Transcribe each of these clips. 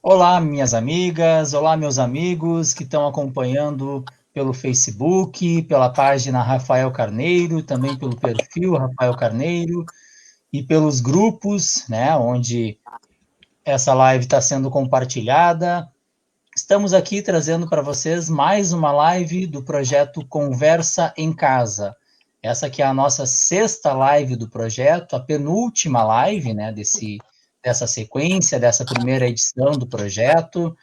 Olá, minhas amigas, olá, meus amigos que estão acompanhando pelo Facebook, pela página Rafael Carneiro, também pelo perfil Rafael Carneiro e pelos grupos, né, onde essa live está sendo compartilhada. Estamos aqui trazendo para vocês mais uma live do projeto Conversa em Casa. Essa aqui é a nossa sexta live do projeto, a penúltima live, né, dessa sequência, dessa primeira edição do projeto.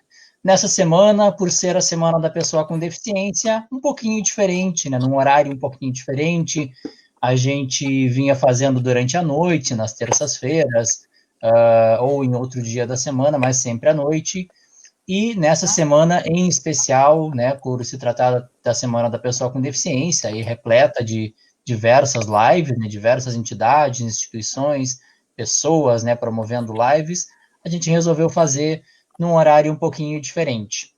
Nessa semana, por ser a Semana da Pessoa com Deficiência, um pouquinho diferente, né? Num horário um pouquinho diferente. A gente vinha fazendo durante a noite, nas terças-feiras, ou em outro dia da semana, mas sempre à noite. E nessa semana em especial, né, por se tratar da Semana da Pessoa com Deficiência, e repleta de diversas lives, né, diversas entidades, instituições, pessoas, né, promovendo lives, a gente resolveu fazer num horário um pouquinho diferente.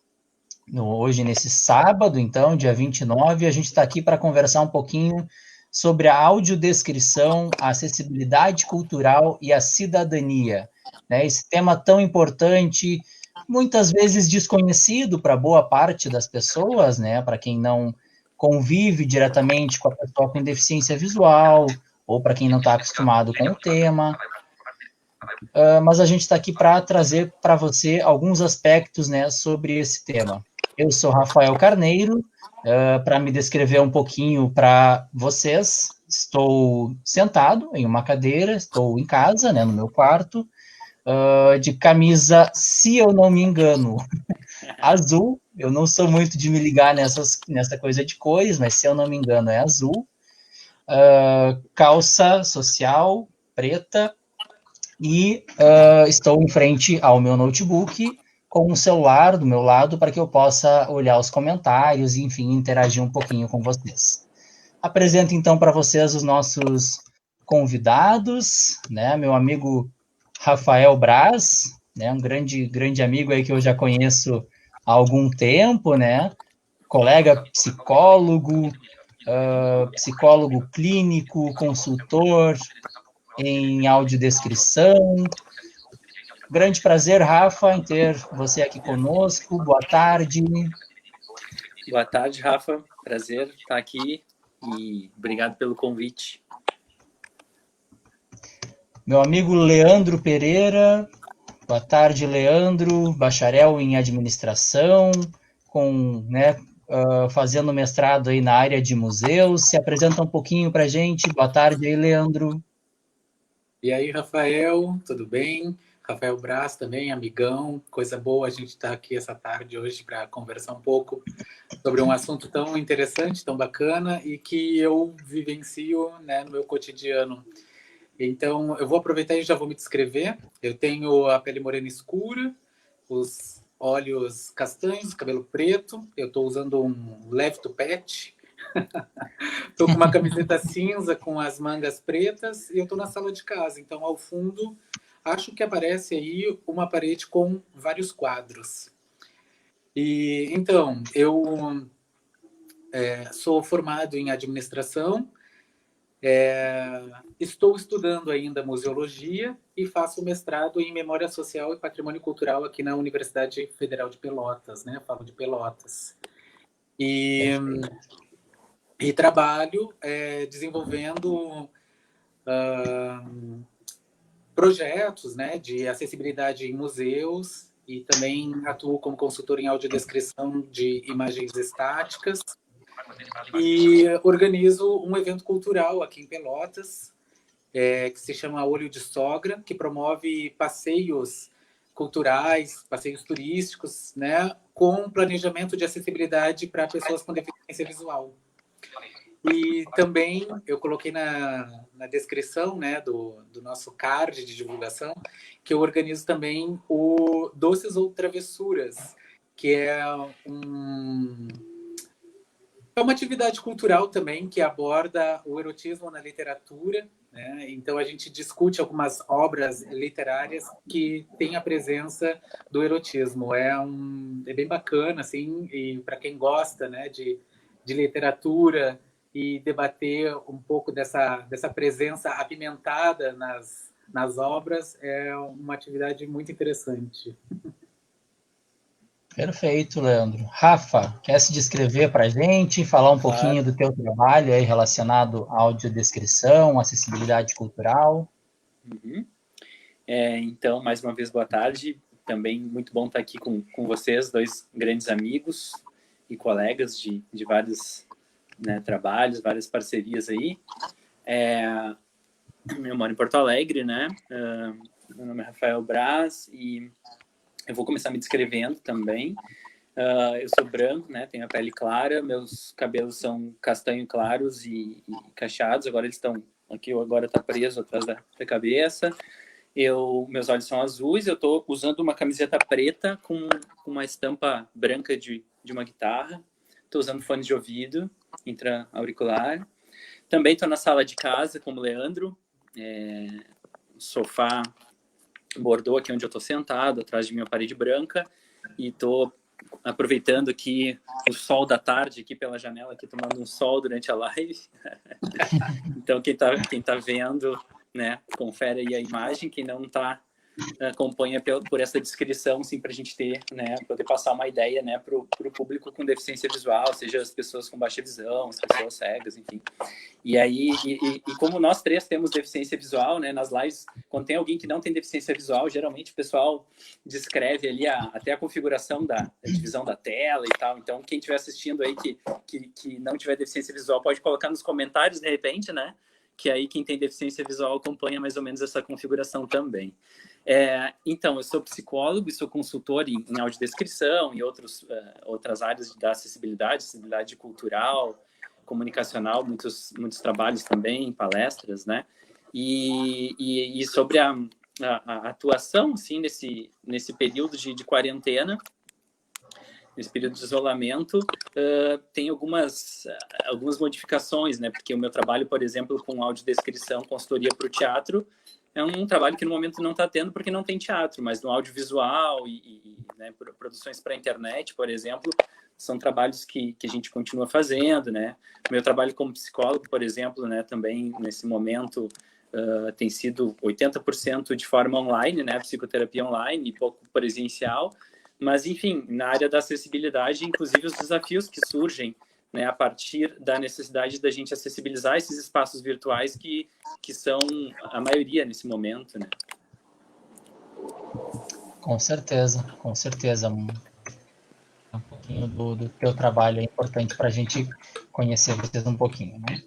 Hoje, nesse sábado, então, dia 29, a gente está aqui para conversar um pouquinho sobre a audiodescrição, a acessibilidade cultural e a cidadania. Né? Esse tema tão importante, muitas vezes desconhecido para boa parte das pessoas, né? Para quem não convive diretamente com a pessoa com deficiência visual, ou para quem não está acostumado com o tema, mas a gente está aqui para trazer para você alguns aspectos, né, sobre esse tema. Eu sou Rafael Carneiro, para me descrever um pouquinho para vocês, estou sentado em uma cadeira, estou em casa, né, no meu quarto, de camisa, se eu não me engano, azul. Eu não sou muito de me ligar nessa coisa de cores, mas se eu não me engano é azul. Calça social preta, e estou em frente ao meu notebook com o celular do meu lado para que eu possa olhar os comentários e, enfim, interagir um pouquinho com vocês. Apresento então para vocês os nossos convidados, né? Meu amigo Rafael Braz, né? Um grande amigo aí que eu já conheço há algum tempo, né? Colega psicólogo, psicólogo clínico, consultor em audiodescrição. Grande prazer, Rafa, em ter você aqui conosco. Boa tarde. Boa tarde, Rafa. Prazer estar aqui e obrigado pelo convite. Meu amigo Leandro Pereira. Boa tarde, Leandro. Bacharel em administração, fazendo mestrado aí na área de museus. Se apresenta um pouquinho para a gente. Boa tarde aí, Leandro. E aí, Rafael, tudo bem? Rafael Braz também, amigão. Coisa boa a gente estar aqui essa tarde hoje para conversar um pouco sobre um assunto tão interessante, tão bacana e que eu vivencio, né, no meu cotidiano. Então, eu vou aproveitar e já vou me descrever. Eu tenho a pele morena escura, os olhos castanhos, cabelo preto. Eu estou usando um leve tupete. Estou com uma camiseta cinza com as mangas pretas e eu estou na sala de casa. Então, ao fundo, acho que aparece aí uma parede com vários quadros. E então, eu sou formado em administração, estou estudando ainda museologia e faço mestrado em memória social e patrimônio cultural aqui na Universidade Federal de Pelotas, né? Falo de Pelotas. E trabalho desenvolvendo projetos, né, de acessibilidade em museus e também atuo como consultor em audiodescrição de imagens estáticas e organizo um evento cultural aqui em Pelotas que se chama Olho de Sogra, que promove passeios culturais, passeios turísticos, né, com planejamento de acessibilidade para pessoas com deficiência visual. E também eu coloquei na descrição, né, do nosso card de divulgação que eu organizo também o Doces ou Travessuras, que é uma atividade cultural também que aborda o erotismo na literatura, né? Então a gente discute algumas obras literárias que têm a presença do erotismo. É bem bacana, assim, e para quem gosta, né, de literatura e debater um pouco dessa presença apimentada nas obras, é uma atividade muito interessante. Perfeito, Leandro. Rafa, quer se descrever para a gente, falar um pouquinho do teu trabalho aí relacionado à audiodescrição, acessibilidade cultural? Uhum. Então, mais uma vez, boa tarde. Também muito bom estar aqui com vocês, dois grandes amigos e colegas de vários, né, trabalhos, várias parcerias aí. Eu moro em Porto Alegre, né? Meu nome é Rafael Braz e eu vou começar me descrevendo também. Eu sou branco, né? Tenho a pele clara, meus cabelos são castanho claros e cacheados. Agora eles estão aqui, agora está preso atrás da cabeça. Meus olhos são azuis. Eu estou usando uma camiseta preta com uma estampa branca de uma guitarra. Estou usando fones de ouvido intra-auricular. Também estou na sala de casa, como o Leandro. Sofá bordô aqui onde eu estou sentado, atrás de minha parede branca. E estou aproveitando aqui o sol da tarde aqui pela janela, aqui tomando um sol durante a live. Então, quem tá vendo, né, confere aí a imagem. Quem não está, acompanha por essa descrição, sim, para a gente ter, né, poder passar uma ideia, né, para o público com deficiência visual, seja as pessoas com baixa visão, as pessoas cegas, enfim. E aí, como nós três temos deficiência visual, né, nas lives, quando tem alguém que não tem deficiência visual, geralmente o pessoal descreve ali até a configuração da divisão da tela e tal. Então, quem estiver assistindo aí que não tiver deficiência visual, pode colocar nos comentários, de repente, né? Que aí quem tem deficiência visual acompanha mais ou menos essa configuração também. Então, eu sou psicólogo e sou consultor em audiodescrição e outras áreas da acessibilidade cultural, comunicacional, muitos trabalhos também, palestras, né? E sobre a atuação, assim, nesse período de quarentena, nesse período de isolamento, tem algumas modificações, né? Porque o meu trabalho, por exemplo, com audiodescrição, consultoria para o teatro, é um trabalho que no momento não está tendo porque não tem teatro, mas no audiovisual né, produções para a internet, por exemplo, são trabalhos que a gente continua fazendo, né? O meu trabalho como psicólogo, por exemplo, né, também nesse momento tem sido 80% de forma online, né? Psicoterapia online e pouco presencial. Mas, enfim, na área da acessibilidade, inclusive os desafios que surgem, né, a partir da necessidade da gente acessibilizar esses espaços virtuais que são a maioria nesse momento, né? Com certeza, com certeza. Um pouquinho do teu trabalho é importante para a gente conhecer vocês um pouquinho, né?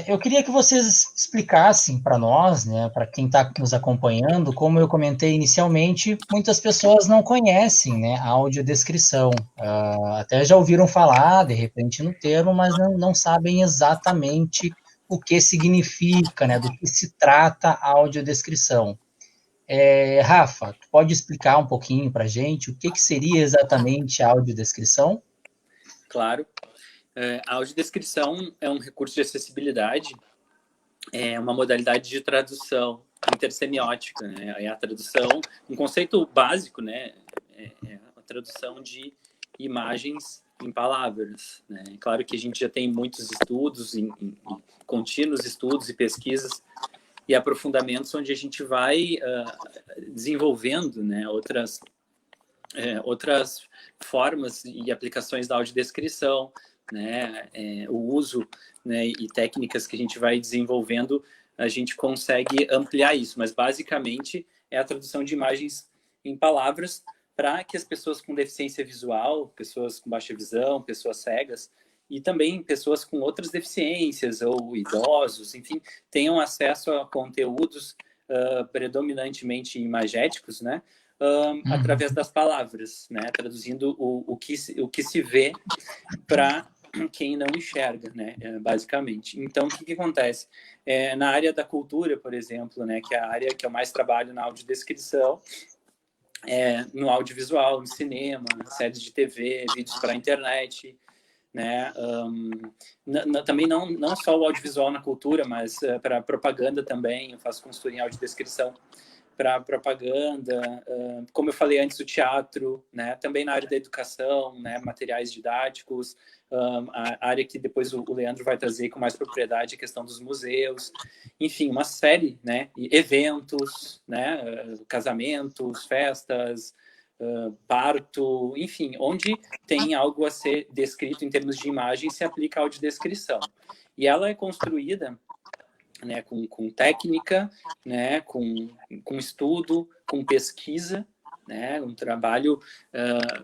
Eu queria que vocês explicassem para nós, né, para quem está nos acompanhando, como eu comentei inicialmente, muitas pessoas não conhecem, né, a audiodescrição. Até já ouviram falar, de repente, no termo, mas não sabem exatamente o que significa, né, do que se trata a audiodescrição. Rafa, tu pode explicar um pouquinho para a gente o que seria exatamente a audiodescrição? Claro. A audiodescrição é um recurso de acessibilidade, é uma modalidade de tradução intersemiótica, né? É a tradução, um conceito básico, né? É a tradução de imagens em palavras, né? Claro que a gente já tem muitos estudos, contínuos estudos e pesquisas e aprofundamentos onde a gente vai desenvolvendo, né, outras formas e aplicações da audiodescrição, né, o uso, né, e técnicas que a gente vai desenvolvendo, a gente consegue ampliar isso, mas basicamente é a tradução de imagens em palavras para que as pessoas com deficiência visual, pessoas com baixa visão, pessoas cegas e também pessoas com outras deficiências ou idosos, enfim, tenham acesso a conteúdos predominantemente imagéticos, né, através das palavras, né, traduzindo o que se vê para quem não enxerga, né, basicamente. Então, o que acontece? Na área da cultura, por exemplo, né, que é a área que eu mais trabalho na audiodescrição, no audiovisual, no cinema, séries de TV, vídeos para a internet, né? Também não só o audiovisual na cultura, mas para propaganda também, eu faço consultoria em audiodescrição para propaganda, como eu falei antes, o teatro, né? Também na área da educação, né? Materiais didáticos, a área que depois o Leandro vai trazer com mais propriedade, a questão dos museus, enfim, uma série, né? Eventos, né? Casamentos, festas, parto, enfim, onde tem algo a ser descrito em termos de imagem, se aplica a audiodescrição. E ela é construída, né, com técnica, né, com estudo, com pesquisa, né, um trabalho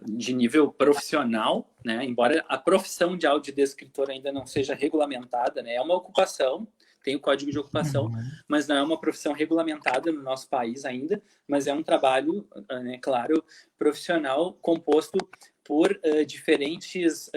de nível profissional, né, embora a profissão de audiodescritor ainda não seja regulamentada, né, é uma ocupação, tem o código de ocupação, mas não é uma profissão regulamentada no nosso país ainda, mas é um trabalho, né, claro, profissional composto por diferentes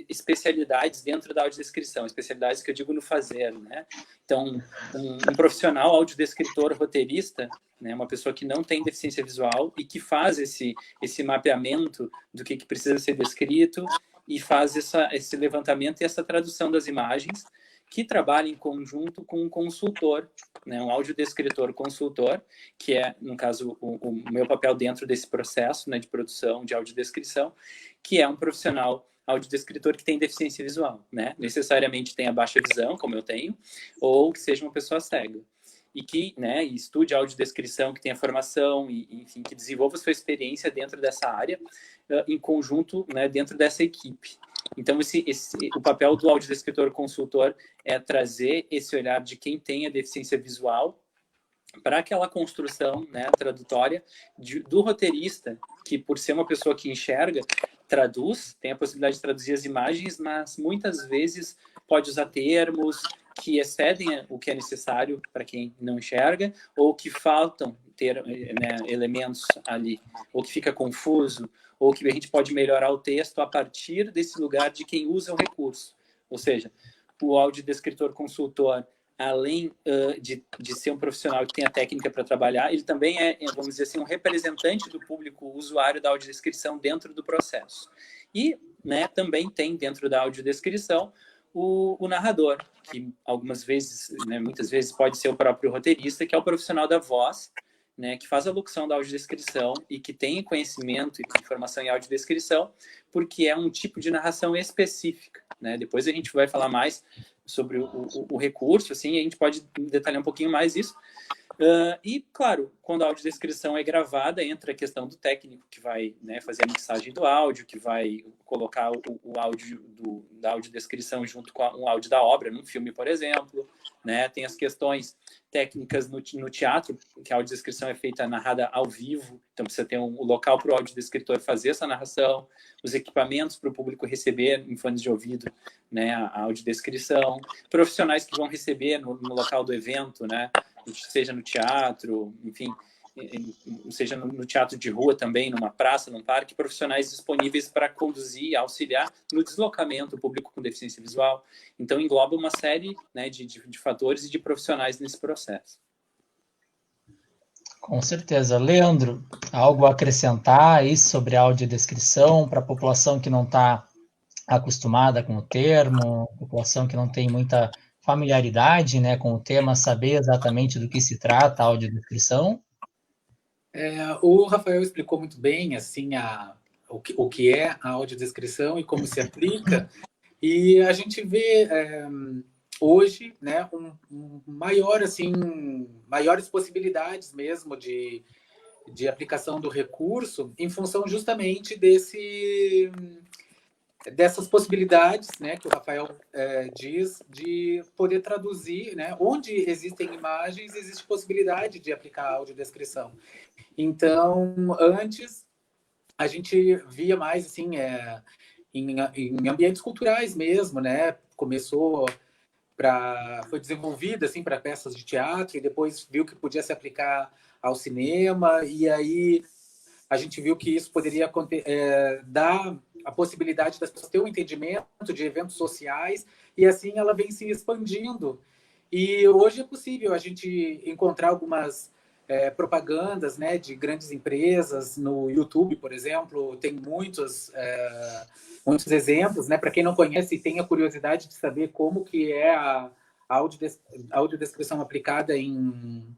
especialidades dentro da audiodescrição, especialidades que eu digo no fazer, né? Então, um profissional audiodescritor roteirista, né, uma pessoa que não tem deficiência visual e que faz esse mapeamento do que precisa ser descrito e faz esse levantamento e essa tradução das imagens, que trabalha em conjunto com um consultor, né, um audiodescritor consultor, que é, no caso, o meu papel dentro desse processo, né, de produção de audiodescrição, que é um profissional audiodescritor que tem deficiência visual, né? Necessariamente tenha baixa visão, como eu tenho, ou que seja uma pessoa cega. E que, né, estude audiodescrição, que tenha formação, e, enfim, que desenvolva sua experiência dentro dessa área, em conjunto, né, dentro dessa equipe. Então, o papel do audiodescritor consultor é trazer esse olhar de quem tem a deficiência visual para aquela construção, né, tradutória do roteirista, que por ser uma pessoa que enxerga, traduz, tem a possibilidade de traduzir as imagens, mas muitas vezes pode usar termos que excedem o que é necessário para quem não enxerga, ou que faltam ter, né, elementos ali, ou que fica confuso, ou que a gente pode melhorar o texto a partir desse lugar de quem usa o recurso. Ou seja, o audiodescritor consultor, além de ser um profissional que tem a técnica para trabalhar, ele também é, vamos dizer assim, um representante do público usuário da audiodescrição dentro do processo. E, né, também tem dentro da audiodescrição o narrador, que algumas vezes, né, muitas vezes pode ser o próprio roteirista, que é o profissional da voz, né, que faz a locução da audiodescrição e que tem conhecimento e formação em audiodescrição, porque é um tipo de narração específica, né? Depois a gente vai falar mais sobre o recurso, assim, a gente pode detalhar um pouquinho mais isso. E, claro, quando a audiodescrição é gravada, entra a questão do técnico, que vai, né, fazer a mixagem do áudio, que vai colocar o áudio da audiodescrição junto com o áudio da obra, num filme, por exemplo. Né? Tem as questões técnicas no teatro, que a audiodescrição é feita, narrada ao vivo, então precisa ter um local para o audiodescritor fazer essa narração, os equipamentos para o público receber em fones de ouvido, né, a audiodescrição, profissionais que vão receber no local do evento, né, seja no teatro, enfim, seja no teatro de rua também, numa praça, num parque, profissionais disponíveis para conduzir, auxiliar no deslocamento do público com deficiência visual. Então, engloba uma série, né, de fatores e de profissionais nesse processo. Com certeza. Leandro, algo a acrescentar aí sobre a audiodescrição para a população que não está acostumada com o termo, população que não tem muita familiaridade, né, com o tema, saber exatamente do que se trata a audiodescrição? O Rafael explicou muito bem assim, o que é a audiodescrição e como se aplica, e a gente vê hoje, né, maiores possibilidades mesmo de aplicação do recurso em função justamente dessas possibilidades, né, que o Rafael diz, de poder traduzir, né, onde existem imagens, existe possibilidade de aplicar a audiodescrição. Então, antes, a gente via mais assim, em ambientes culturais mesmo, né? Foi desenvolvido assim, para peças de teatro, e depois viu que podia se aplicar ao cinema, e aí a gente viu que isso poderia dar a possibilidade das pessoas terem um entendimento de eventos sociais, e assim ela vem se expandindo. E hoje é possível a gente encontrar algumas propagandas, né, de grandes empresas no YouTube, por exemplo, tem muitos exemplos, né, para quem não conhece e tem a curiosidade de saber como que é a audiodescrição aplicada em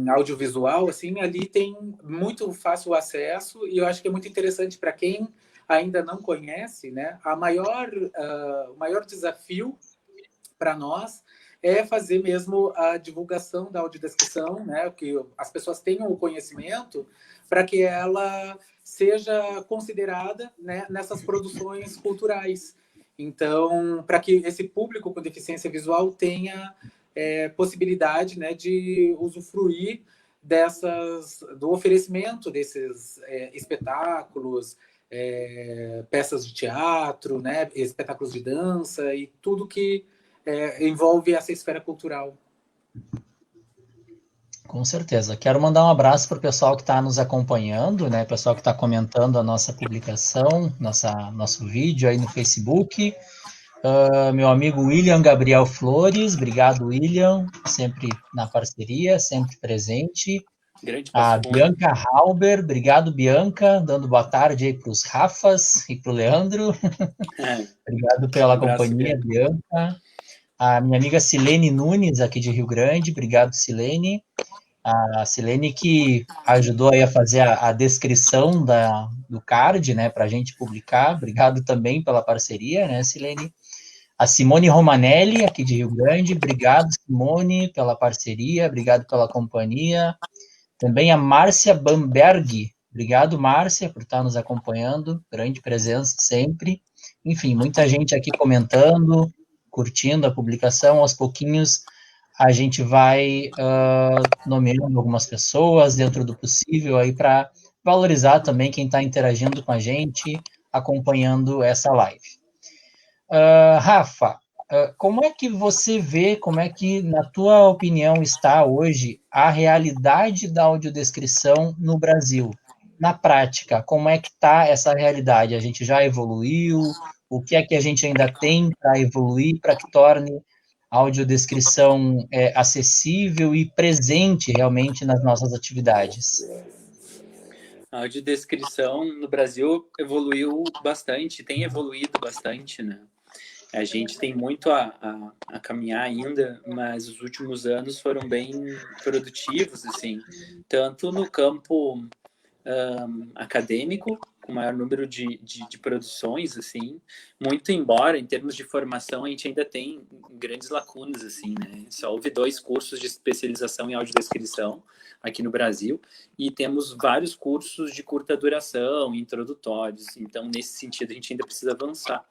audiovisual, assim, ali tem muito fácil acesso, e eu acho que é muito interessante para quem ainda não conhece, né, o maior desafio para nós é fazer mesmo a divulgação da audiodescrição, né, que as pessoas tenham o conhecimento para que ela seja considerada, né, nessas produções culturais. Então, para que esse público com deficiência visual tenha possibilidade, né, de usufruir do oferecimento desses espetáculos, peças de teatro, né, espetáculos de dança e tudo que envolve essa esfera cultural. Com certeza. Quero mandar um abraço para o pessoal que está nos acompanhando, né? Pessoal que está comentando a nossa publicação, nosso vídeo aí no Facebook. Meu amigo William Gabriel Flores, obrigado, William, sempre na parceria, sempre presente. Grande A Passo Fundo. Bianca Halber, obrigado, Bianca, dando boa tarde aí para os Rafas e para o Leandro. Obrigado pela Abraço, companhia, Bianca. Bianca. A minha amiga Silene Nunes, aqui de Rio Grande, obrigado, Silene. A Silene que ajudou aí a fazer a descrição do card, né, para a gente publicar. Obrigado também pela parceria, né, Silene? A Simone Romanelli, aqui de Rio Grande, obrigado, Simone, pela parceria, obrigado pela companhia. Também a Márcia Bamberg, obrigado, Márcia, por estar nos acompanhando, grande presença sempre. Enfim, muita gente aqui comentando, curtindo a publicação, aos pouquinhos a gente vai nomeando algumas pessoas dentro do possível aí para valorizar também quem está interagindo com a gente, acompanhando essa live. Rafa, como é que você vê, como é que, na tua opinião, está hoje a realidade da audiodescrição no Brasil? Na prática, como é que está essa realidade? A gente já evoluiu? O que é que a gente ainda tem para evoluir para que torne a audiodescrição acessível e presente realmente nas nossas atividades? A audiodescrição no Brasil evoluiu bastante, tem evoluído bastante, né? A gente tem muito a caminhar ainda, mas os últimos anos foram bem produtivos, assim, tanto no campo acadêmico, com maior número de produções, assim, muito embora, em termos de formação, a gente ainda tem grandes lacunas, assim, né? Só houve 2 cursos de especialização em audiodescrição aqui no Brasil, e temos vários cursos de curta duração, introdutórios, então, nesse sentido, a gente ainda precisa avançar.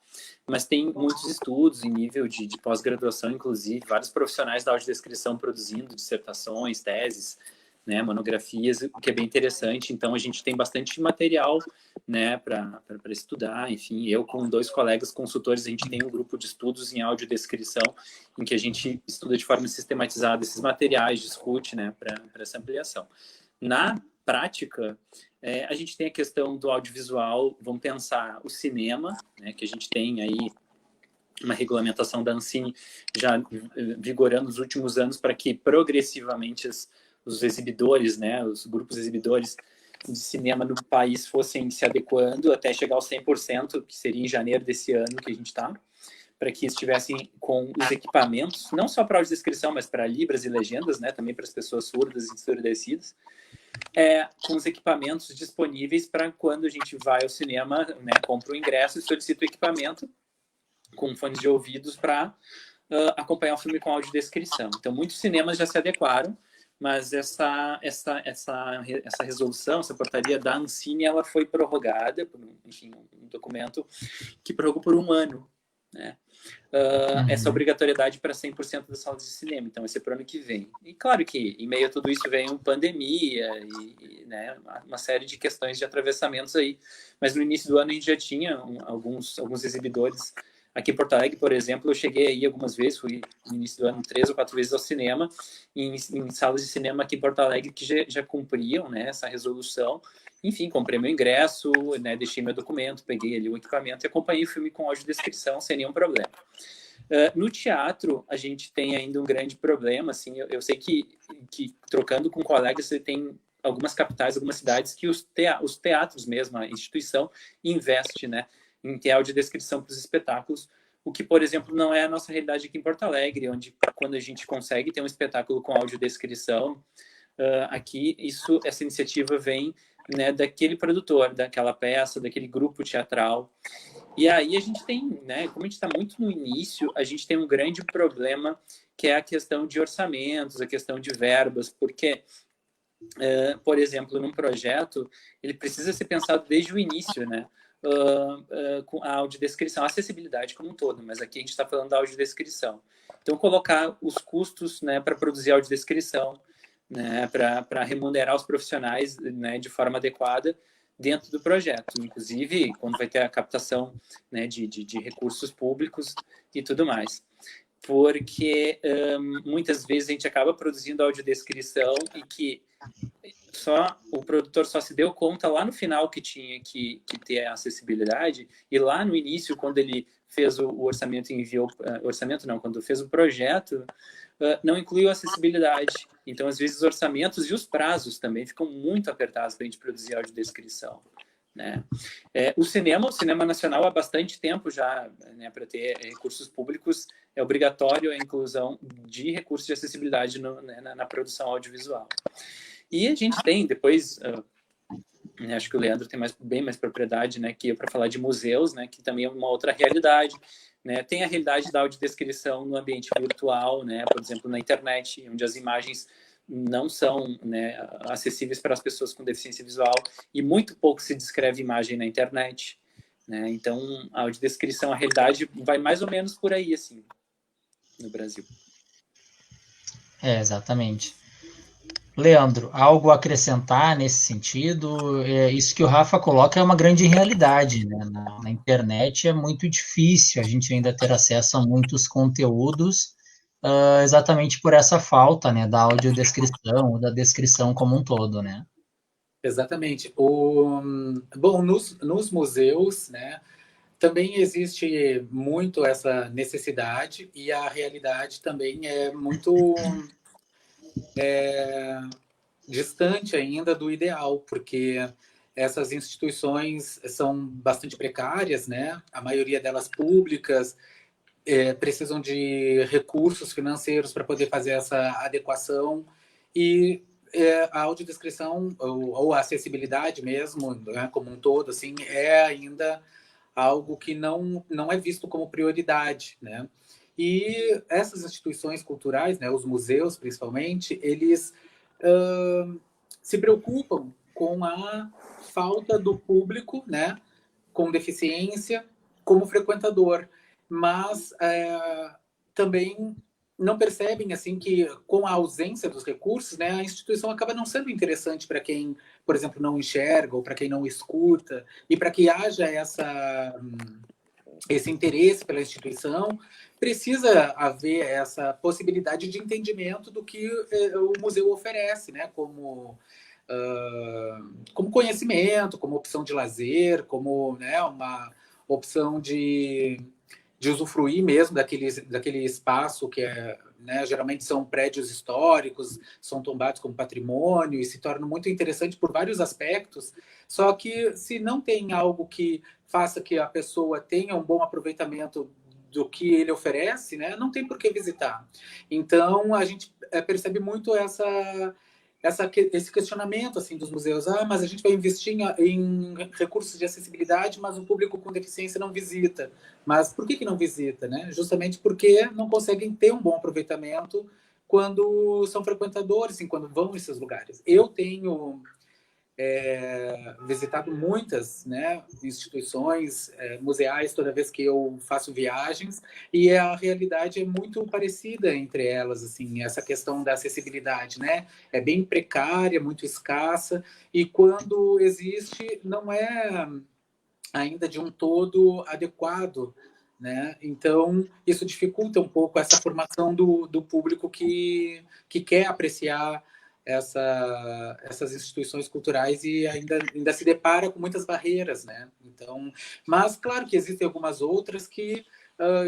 Mas tem muitos estudos em nível de pós-graduação, inclusive, vários profissionais da audiodescrição produzindo dissertações, teses, né, monografias, o que é bem interessante. Então, a gente tem bastante material, né, para estudar. Enfim, eu com 2 colegas consultores, a gente tem um grupo de estudos em audiodescrição, em que a gente estuda de forma sistematizada esses materiais, discute, né, para essa ampliação. Na prática, a gente tem a questão do audiovisual. Vamos pensar o cinema, né, que a gente tem aí uma regulamentação da Ancine já vigorando nos últimos anos para que progressivamente os exibidores, né, os grupos exibidores de cinema no país fossem se adequando até chegar aos 100%, que seria em janeiro desse ano que a gente está, para que estivessem com os equipamentos, não só para audiodescrição, mas para libras e legendas, né, também para as pessoas surdas e ensurdecidas, com os equipamentos disponíveis para quando a gente vai ao cinema, né, compra o ingresso e solicita o equipamento com fones de ouvidos para acompanhar o filme com audiodescrição. Então, muitos cinemas já se adequaram, mas essa resolução, essa portaria da Ancine, ela foi prorrogada por um documento que prorrogou por 1 ano, né? Essa obrigatoriedade para 100% das salas de cinema. Então, esse é para o ano que vem. E claro que, em meio a tudo isso, vem uma pandemia e né, uma série de questões de atravessamentos aí. Mas no início do ano a gente já tinha alguns exibidores. Aqui em Porto Alegre, por exemplo, eu cheguei aí algumas vezes, fui no início do ano 3 ou 4 vezes ao cinema, em salas de cinema aqui em Porto Alegre que já cumpriam, né, essa resolução. Enfim, comprei meu ingresso, né, deixei meu documento, peguei ali o equipamento e acompanhei o filme com audiodescrição sem nenhum problema. No teatro, a gente tem ainda um grande problema, assim, eu sei que trocando com colegas, você tem algumas capitais, algumas cidades que os teatros mesmo, a instituição, investe, né, em ter audiodescrição para os espetáculos, o que, por exemplo, não é a nossa realidade aqui em Porto Alegre, onde quando a gente consegue ter um espetáculo com audiodescrição, aqui essa iniciativa vem né, daquele produtor, daquela peça, daquele grupo teatral. E aí a gente tem, né, como a gente está muito no início, a gente tem um grande problema, que é a questão de orçamentos, a questão de verbas, porque, por exemplo, num projeto, ele precisa ser pensado desde o início, né? Com a audiodescrição, a acessibilidade como um todo, mas aqui a gente está falando da audiodescrição. Então, colocar os custos, né, para produzir audiodescrição, né, para remunerar os profissionais, né, de forma adequada dentro do projeto, inclusive quando vai ter a captação, né, de recursos públicos e tudo mais. Porque muitas vezes a gente acaba produzindo audiodescrição e que o produtor só se deu conta lá no final que tinha que ter a acessibilidade, e lá no início, quando ele fez o orçamento e enviou, orçamento não, quando fez o projeto, não incluiu a acessibilidade. Então, às vezes, os orçamentos e os prazos também ficam muito apertados para a gente produzir audiodescrição, né? O cinema nacional há bastante tempo já, né, para ter recursos públicos, é obrigatório a inclusão de recursos de acessibilidade na produção audiovisual. E a gente tem, depois, acho que o Leandro tem bem mais propriedade, né, que para falar de museus, né, que também é uma outra realidade, né? Tem a realidade da audiodescrição no ambiente virtual, né, por exemplo, na internet, onde as imagens não são, né, acessíveis para as pessoas com deficiência visual, e muito pouco se descreve imagem na internet, né? Então, a audiodescrição, a realidade vai mais ou menos por aí, assim, no Brasil. Exatamente. Leandro, algo a acrescentar nesse sentido? Isso que o Rafa coloca é uma grande realidade, né? Na internet é muito difícil a gente ainda ter acesso a muitos conteúdos, exatamente por essa falta, né, da audiodescrição ou da descrição como um todo, né? Exatamente. Bom, nos museus, né, também existe muito essa necessidade, e a realidade também é muito distante ainda do ideal, porque essas instituições são bastante precárias, né? A maioria delas públicas, precisam de recursos financeiros para poder fazer essa adequação, e a audiodescrição ou a acessibilidade mesmo, né, como um todo, assim, é ainda algo que não é visto como prioridade, né? E essas instituições culturais, né, os museus principalmente, eles se preocupam com a falta do público, né, com deficiência como frequentador, mas também não percebem assim que com a ausência dos recursos, né, a instituição acaba não sendo interessante para quem, por exemplo, não enxerga, ou para quem não escuta, e para que haja esse interesse pela instituição, precisa haver essa possibilidade de entendimento do que o museu oferece, né, como conhecimento, como opção de lazer, como, né, uma opção de usufruir mesmo daquele espaço que né, geralmente são prédios históricos, são tombados como patrimônio e se tornam muito interessantes por vários aspectos. Só que se não tem algo que faça que a pessoa tenha um bom aproveitamento do que ele oferece, né, não tem por que visitar. Então, a gente percebe muito esse questionamento assim dos museus. Mas a gente vai investir em recursos de acessibilidade, mas o público com deficiência não visita. Mas por que não visita, né? Justamente porque não conseguem ter um bom aproveitamento quando são frequentadores, assim, quando vão a esses lugares. Eu tenho visitado muitas, né, instituições museais toda vez que eu faço viagens, e a realidade é muito parecida entre elas, assim, essa questão da acessibilidade, né, é bem precária, muito escassa, e quando existe não é ainda de um todo adequado, né? Então isso dificulta um pouco essa formação do público que quer apreciar essas instituições culturais, e ainda se depara com muitas barreiras, né? Então, mas claro que existem algumas outras que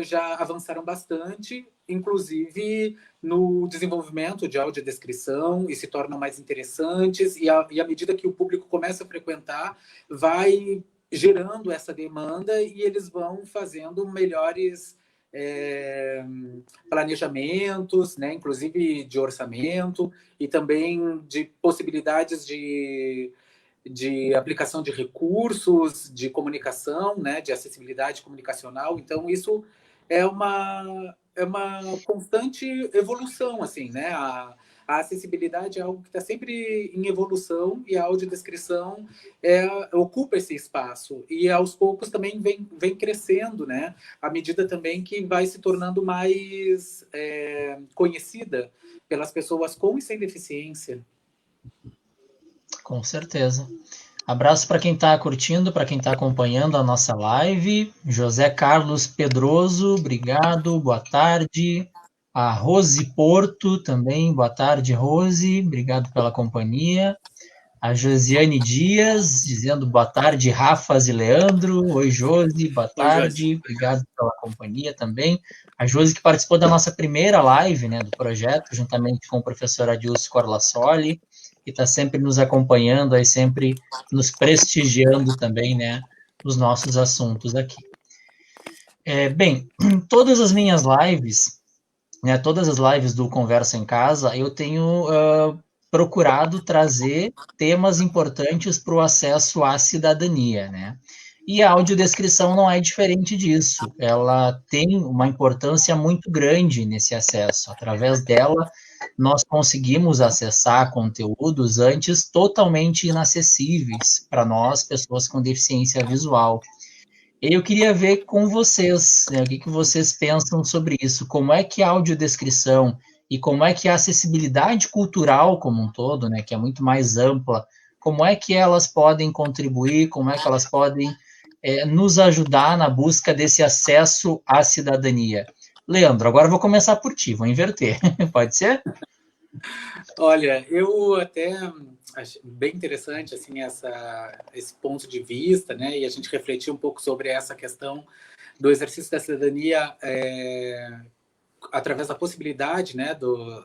já avançaram bastante, inclusive no desenvolvimento de audiodescrição, e se tornam mais interessantes, e à medida que o público começa a frequentar, vai gerando essa demanda, e eles vão fazendo melhores planejamentos, né, inclusive de orçamento, e também de possibilidades de de aplicação de recursos, de comunicação, né, de acessibilidade comunicacional. Então, isso é uma constante evolução, assim, né? A acessibilidade é algo que está sempre em evolução e a audiodescrição ocupa esse espaço. E, aos poucos, também vem crescendo, né? À medida também que vai se tornando mais conhecida pelas pessoas com e sem deficiência. Com certeza. Abraço para quem está curtindo, para quem está acompanhando a nossa live. José Carlos Pedroso, obrigado, boa tarde. A Rose Porto também, boa tarde, Rose, obrigado pela companhia. A Josiane Dias, dizendo boa tarde, Rafas e Leandro. Oi, Josi, boa tarde, obrigado pela companhia também. A Josi que participou da nossa primeira live, né, do projeto, juntamente com o professor Adilson Corlassoli, que está sempre nos acompanhando, aí sempre nos prestigiando também, né, nos nossos assuntos aqui. Bem, todas as minhas lives, né, todas as lives do Conversa em Casa, eu tenho procurado trazer temas importantes para o acesso à cidadania, né? E a audiodescrição não é diferente disso. Ela tem uma importância muito grande nesse acesso. Através dela, nós conseguimos acessar conteúdos antes totalmente inacessíveis para nós, pessoas com deficiência visual. Eu queria ver com vocês, né, o que vocês pensam sobre isso, como é que a audiodescrição e como é que a acessibilidade cultural como um todo, né, que é muito mais ampla, como é que elas podem contribuir, como é que elas podem nos ajudar na busca desse acesso à cidadania. Leandro, agora eu vou começar por ti, vou inverter, pode ser? Olha, eu até acho bem interessante assim esse ponto de vista, né? E a gente refletir um pouco sobre essa questão do exercício da cidadania através da possibilidade, né,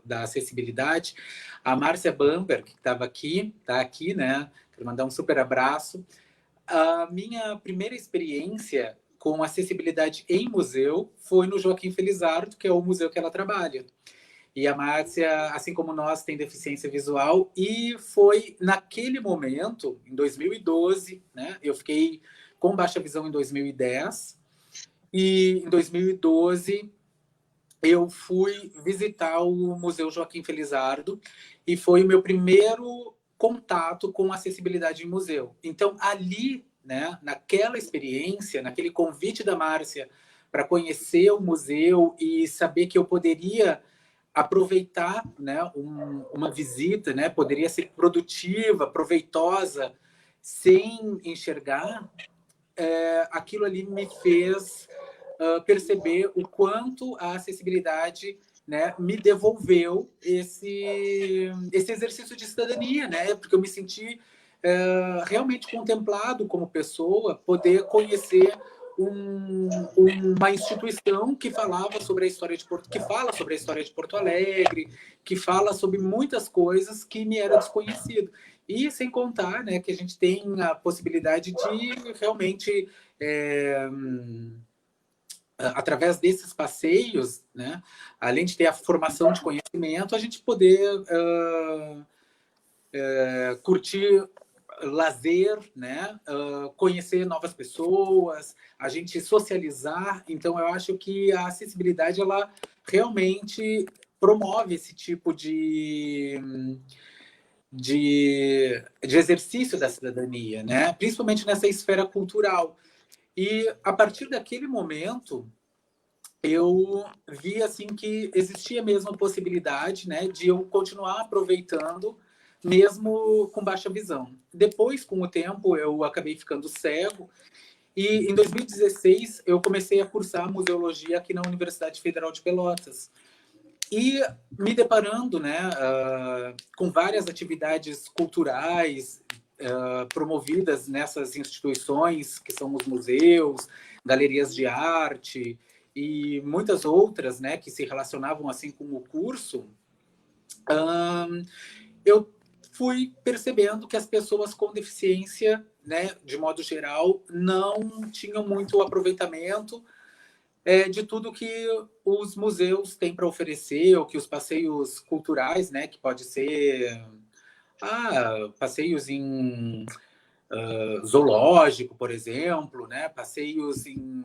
da acessibilidade. A Márcia Bamberg, que estava aqui, está aqui, né? Quero mandar um super abraço. A minha primeira experiência com acessibilidade em museu foi no Joaquim Felizardo, que é o museu que ela trabalha. E a Márcia, assim como nós, tem deficiência visual. E foi naquele momento, em 2012, né? Eu fiquei com baixa visão em 2010. E em 2012, eu fui visitar o Museu Joaquim Felizardo. E foi o meu primeiro contato com acessibilidade em museu. Então, ali, né, naquela experiência, naquele convite da Márcia para conhecer o museu e saber que eu poderia aproveitar, né, uma visita, né, poderia ser produtiva, proveitosa, sem enxergar, aquilo ali me fez perceber o quanto a acessibilidade, né, me devolveu esse exercício de cidadania, né, porque eu me senti realmente contemplado como pessoa, poder conhecer uma instituição que falava sobre a história de Porto, que fala sobre a história de Porto Alegre, que fala sobre muitas coisas que me era desconhecido. E sem contar, né, que a gente tem a possibilidade de realmente através desses passeios, né, além de ter a formação de conhecimento, a gente poder curtir lazer, né? Conhecer novas pessoas, a gente socializar. Então, eu acho que a acessibilidade ela realmente promove esse tipo de exercício da cidadania, né? Principalmente nessa esfera cultural. E a partir daquele momento eu vi assim que existia mesmo a possibilidade, né, de eu continuar aproveitando mesmo com baixa visão. Depois, com o tempo, eu acabei ficando cego e em 2016 eu comecei a cursar museologia aqui na Universidade Federal de Pelotas. E me deparando, né, com várias atividades culturais promovidas nessas instituições, que são os museus, galerias de arte e muitas outras, né, que se relacionavam assim com o curso, eu fui percebendo que as pessoas com deficiência, né, de modo geral, não tinham muito aproveitamento de tudo que os museus têm para oferecer, ou que os passeios culturais, né, que pode ser passeios em zoológico, por exemplo, né? Passeios em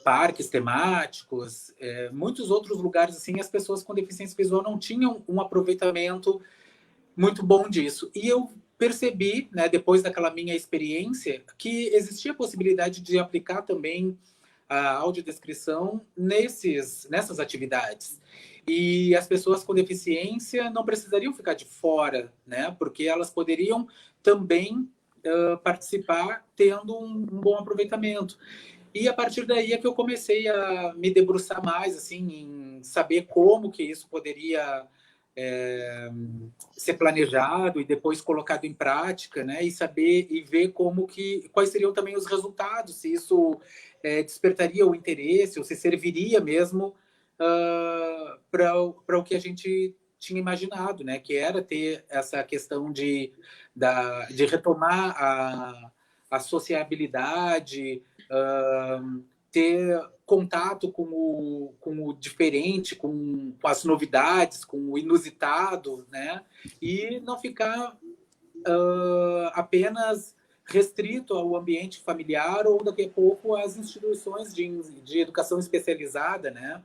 parques temáticos, muitos outros lugares assim, as pessoas com deficiência visual não tinham um aproveitamento muito bom disso. E eu percebi, né, depois daquela minha experiência, que existia a possibilidade de aplicar também a audiodescrição nessas atividades. E as pessoas com deficiência não precisariam ficar de fora, né, porque elas poderiam também participar tendo um bom aproveitamento. E a partir daí é que eu comecei a me debruçar mais assim, em saber como que isso poderia ser planejado e depois colocado em prática, né? E saber e ver quais seriam também os resultados, se isso despertaria o interesse ou se serviria mesmo para o que a gente tinha imaginado, né? Que era ter essa questão de retomar a sociabilidade, ter contato com o diferente, com as novidades, com o inusitado, né? E não ficar apenas restrito ao ambiente familiar ou daqui a pouco às instituições de educação especializada, né?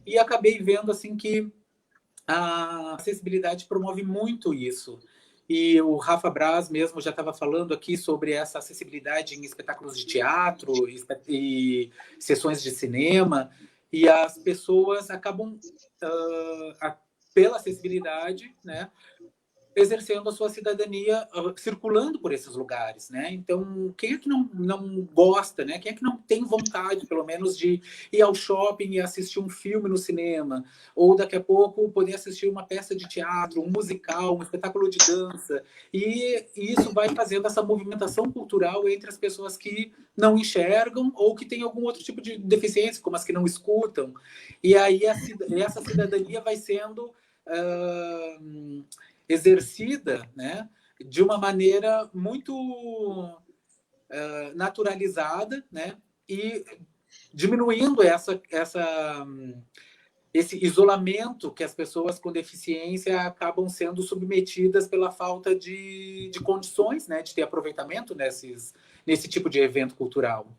E acabei vendo assim que a acessibilidade promove muito isso. E o Rafa Braz mesmo já estava falando aqui sobre essa acessibilidade em espetáculos de teatro e sessões de cinema, e as pessoas acabam, pela acessibilidade, né, exercendo a sua cidadania, circulando por esses lugares, né? Então, quem é que não gosta, né? Quem é que não tem vontade, pelo menos, de ir ao shopping e assistir um filme no cinema? Ou, daqui a pouco, poder assistir uma peça de teatro, um musical, um espetáculo de dança. E isso vai fazendo essa movimentação cultural entre as pessoas que não enxergam ou que têm algum outro tipo de deficiência, como as que não escutam. E aí, essa cidadania vai sendo exercida, né, de uma maneira muito naturalizada, né, e diminuindo esse isolamento que as pessoas com deficiência acabam sendo submetidas pela falta de condições, né, de ter aproveitamento nesse tipo de evento cultural.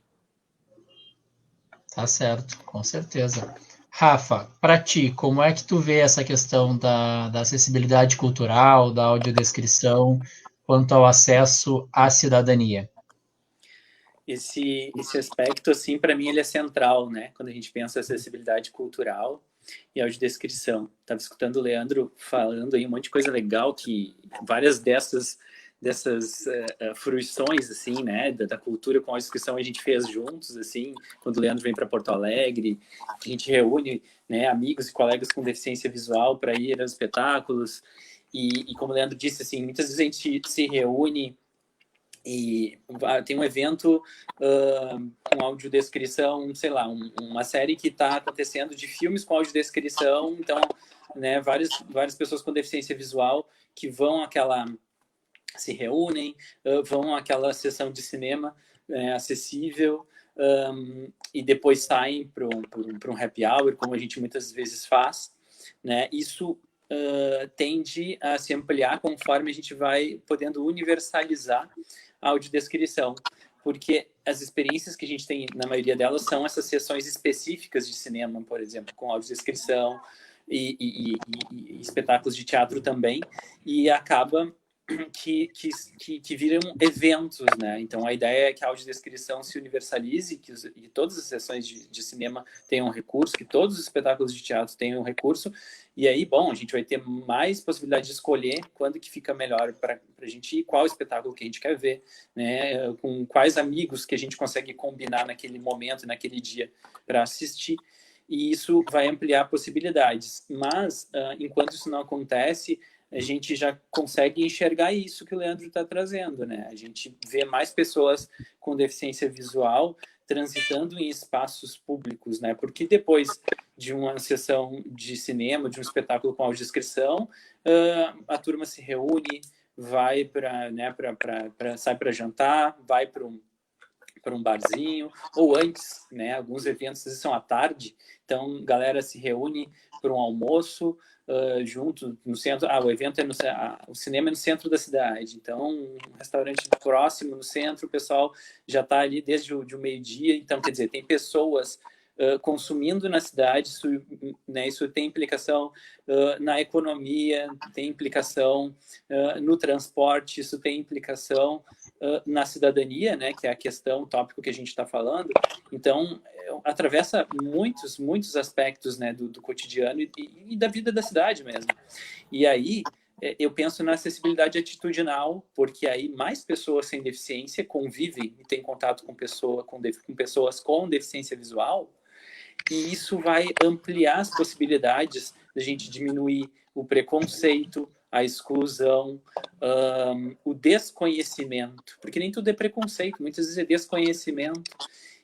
Tá certo, com certeza. Rafa, para ti, como é que tu vê essa questão da acessibilidade cultural, da audiodescrição, quanto ao acesso à cidadania? Esse aspecto, assim, para mim, ele é central, né? Quando a gente pensa em acessibilidade cultural e audiodescrição. Estava escutando o Leandro falando aí um monte de coisa legal, que várias dessas fruições, assim, né, da cultura com a audiodescrição a gente fez juntos, assim, quando o Leandro vem para Porto Alegre, a gente reúne, né, amigos e colegas com deficiência visual para ir aos espetáculos, e como o Leandro disse, assim, muitas vezes a gente se reúne e tem um evento com audiodescrição, sei lá, uma série que está acontecendo de filmes com audiodescrição, então, né, várias pessoas com deficiência visual que vão se reúnem, vão àquela sessão de cinema acessível, e depois saem para um happy hour, como a gente muitas vezes faz, né? Isso tende a se ampliar conforme a gente vai podendo universalizar a audiodescrição, porque as experiências que a gente tem, na maioria delas, são essas sessões específicas de cinema, por exemplo, com audiodescrição e espetáculos de teatro também, e acaba que viram eventos, né? Então, a ideia é que a audiodescrição se universalize, que todas as sessões de cinema tenham um recurso, que todos os espetáculos de teatro tenham um recurso, e aí, bom, a gente vai ter mais possibilidade de escolher quando que fica melhor para a gente ir, qual espetáculo que a gente quer ver, né? Com quais amigos que a gente consegue combinar naquele momento, naquele dia, para assistir, e isso vai ampliar possibilidades. Mas, enquanto isso não acontece, a gente já consegue enxergar isso que o Leandro está trazendo, né? A gente vê mais pessoas com deficiência visual transitando em espaços públicos, né? Porque depois de uma sessão de cinema, de um espetáculo com audiodescrição, a turma se reúne, vai sai para jantar, vai para para um barzinho, ou antes, né? Alguns eventos são à tarde, então galera se reúne para um almoço junto no centro. O evento é o cinema é no centro da cidade, então um restaurante próximo no centro, o pessoal já está ali desde o meio-dia, então quer dizer, tem pessoas consumindo na cidade, isso tem implicação na economia, tem implicação no transporte, isso tem implicação na cidadania, né, que é a questão, o tópico que a gente está falando. Então, atravessa muitos aspectos, né, do cotidiano e da vida da cidade mesmo. E aí, eu penso na acessibilidade atitudinal, porque aí mais pessoas sem deficiência convivem e têm contato com pessoas com deficiência visual, e isso vai ampliar as possibilidades da gente diminuir o preconceito, a exclusão, o desconhecimento, porque nem tudo é preconceito, muitas vezes é desconhecimento.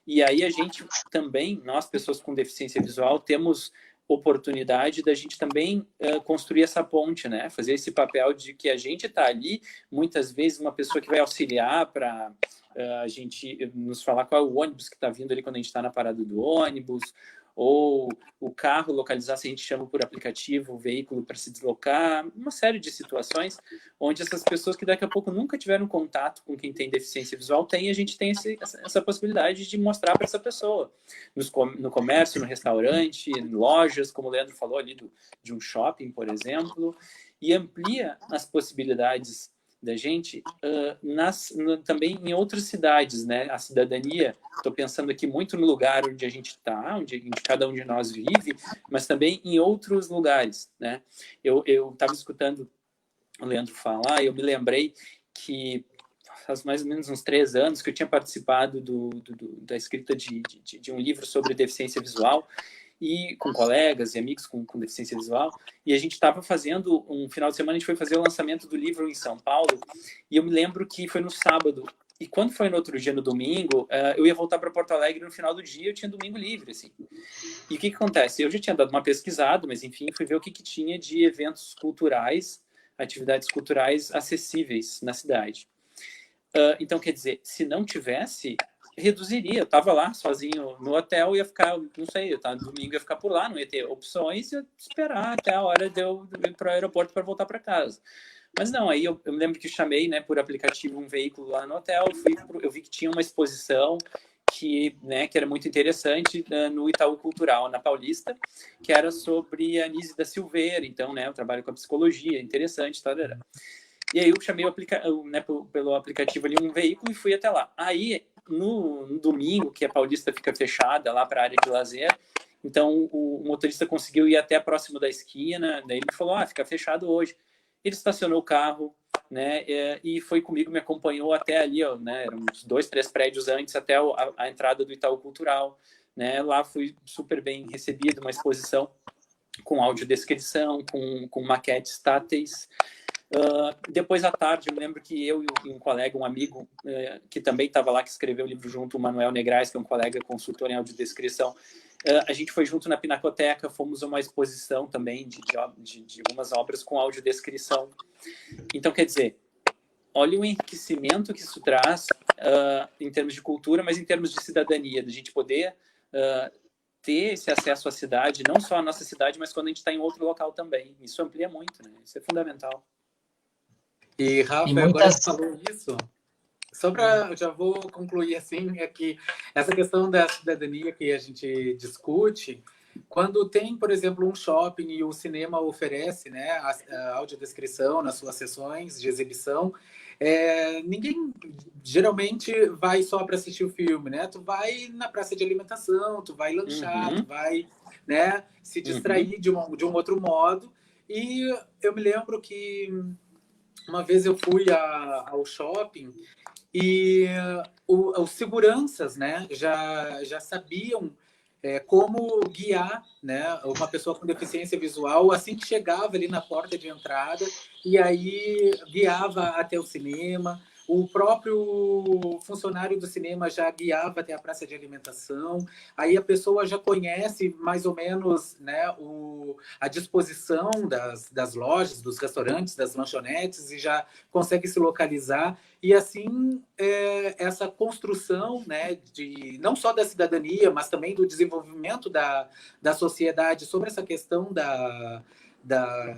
E aí a gente também, nós, pessoas com deficiência visual, temos oportunidade da gente também construir essa ponte, né? Fazer esse papel de que a gente está ali, muitas vezes uma pessoa que vai auxiliar para a gente nos falar qual é o ônibus que está vindo ali quando a gente está na parada do ônibus, ou o carro localizar, se a gente chama por aplicativo, o veículo para se deslocar, uma série de situações onde essas pessoas que daqui a pouco nunca tiveram contato com quem tem deficiência visual a gente tem essa possibilidade de mostrar para essa pessoa, no comércio, no restaurante, em lojas, como o Leandro falou ali, de um shopping, por exemplo, e amplia as possibilidades da gente também em outras cidades, né? A cidadania, estou pensando aqui muito no lugar onde a gente está, onde cada um de nós vive, mas também em outros lugares, né? Eu estava escutando o Leandro falar e eu me lembrei que faz mais ou menos uns 3 anos que eu tinha participado da escrita de um livro sobre deficiência visual, e com colegas e amigos com deficiência visual, e a gente estava fazendo, um final de semana, a gente foi fazer o lançamento do livro em São Paulo, e eu me lembro que foi no sábado, e quando foi no outro dia, no domingo, eu ia voltar para Porto Alegre no final do dia, eu tinha domingo livre, assim. E o que acontece? Eu já tinha dado uma pesquisada, mas enfim, fui ver o que tinha de eventos culturais, atividades culturais acessíveis na cidade. Então, quer dizer, se não tivesse, reduziria. Eu estava lá sozinho no hotel, ia ficar, não sei, domingo ia ficar por lá, não ia ter opções, ia esperar até a hora de eu ir para o aeroporto para voltar para casa. Mas não, aí eu me lembro que chamei, né, por aplicativo um veículo lá no hotel, eu vi que tinha uma exposição que era muito interessante no Itaú Cultural, na Paulista, que era sobre a Anísia da Silveira, então, né, eu trabalho com a psicologia, interessante, tarará. E aí eu chamei pelo aplicativo ali um veículo e fui até lá. Aí, no domingo, que a Paulista fica fechada lá para a área de lazer, então o motorista conseguiu ir até próximo da esquina, daí ele falou, fica fechado hoje. Ele estacionou o carro, né, e foi comigo, me acompanhou até ali, eram uns 2, 3 prédios antes, até a entrada do Itaú Cultural, né, lá fui super bem recebido, uma exposição com audiodescrição, com maquetes táteis. Depois à tarde, eu me lembro que eu e um colega, um amigo que também estava lá, que escreveu o livro junto, o Manuel Negrais, que é um colega consultor em audiodescrição, a gente foi junto na Pinacoteca, fomos a uma exposição também de algumas obras com audiodescrição. Então, quer dizer, olha o enriquecimento que isso traz em termos de cultura, mas em termos de cidadania, da gente poder ter esse acesso à cidade, não só a nossa cidade, mas quando a gente está em outro local também. Isso amplia muito, né? Isso é fundamental. E, Rafa, agora que falou isso, já vou concluir assim, é que essa questão da cidadania que a gente discute, quando tem, por exemplo, um shopping e o cinema oferece, né, a audiodescrição nas suas sessões de exibição, ninguém geralmente vai só para assistir o filme, né? Tu vai na praça de alimentação, tu vai lanchar, tu vai, né, se distrair de um outro modo. E eu me lembro que uma vez eu fui ao shopping e os seguranças, né, já sabiam como guiar, né, uma pessoa com deficiência visual assim que chegava ali na porta de entrada, e aí guiava até o cinema, o próprio funcionário do cinema já guiava até a praça de alimentação, aí a pessoa já conhece mais ou menos, né, a disposição das lojas, dos restaurantes, das lanchonetes, e já consegue se localizar. E assim, essa construção, né, não só da cidadania, mas também do desenvolvimento da sociedade sobre essa questão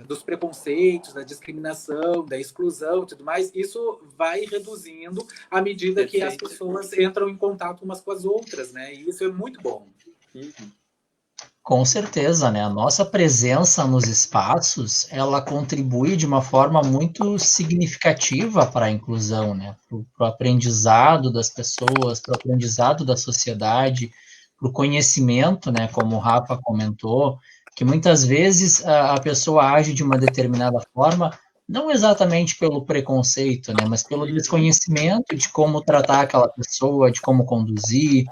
dos preconceitos, da discriminação, da exclusão e tudo mais, isso vai reduzindo à medida que as pessoas entram em contato umas com as outras, né? E isso é muito bom. Com certeza, né? A nossa presença nos espaços, ela contribui de uma forma muito significativa para a inclusão, né? Para o aprendizado das pessoas, para o aprendizado da sociedade, para o conhecimento, né? Como o Rafa comentou, que muitas vezes a pessoa age de uma determinada forma, não exatamente pelo preconceito, né? Mas pelo desconhecimento de como tratar aquela pessoa, de como conduzir,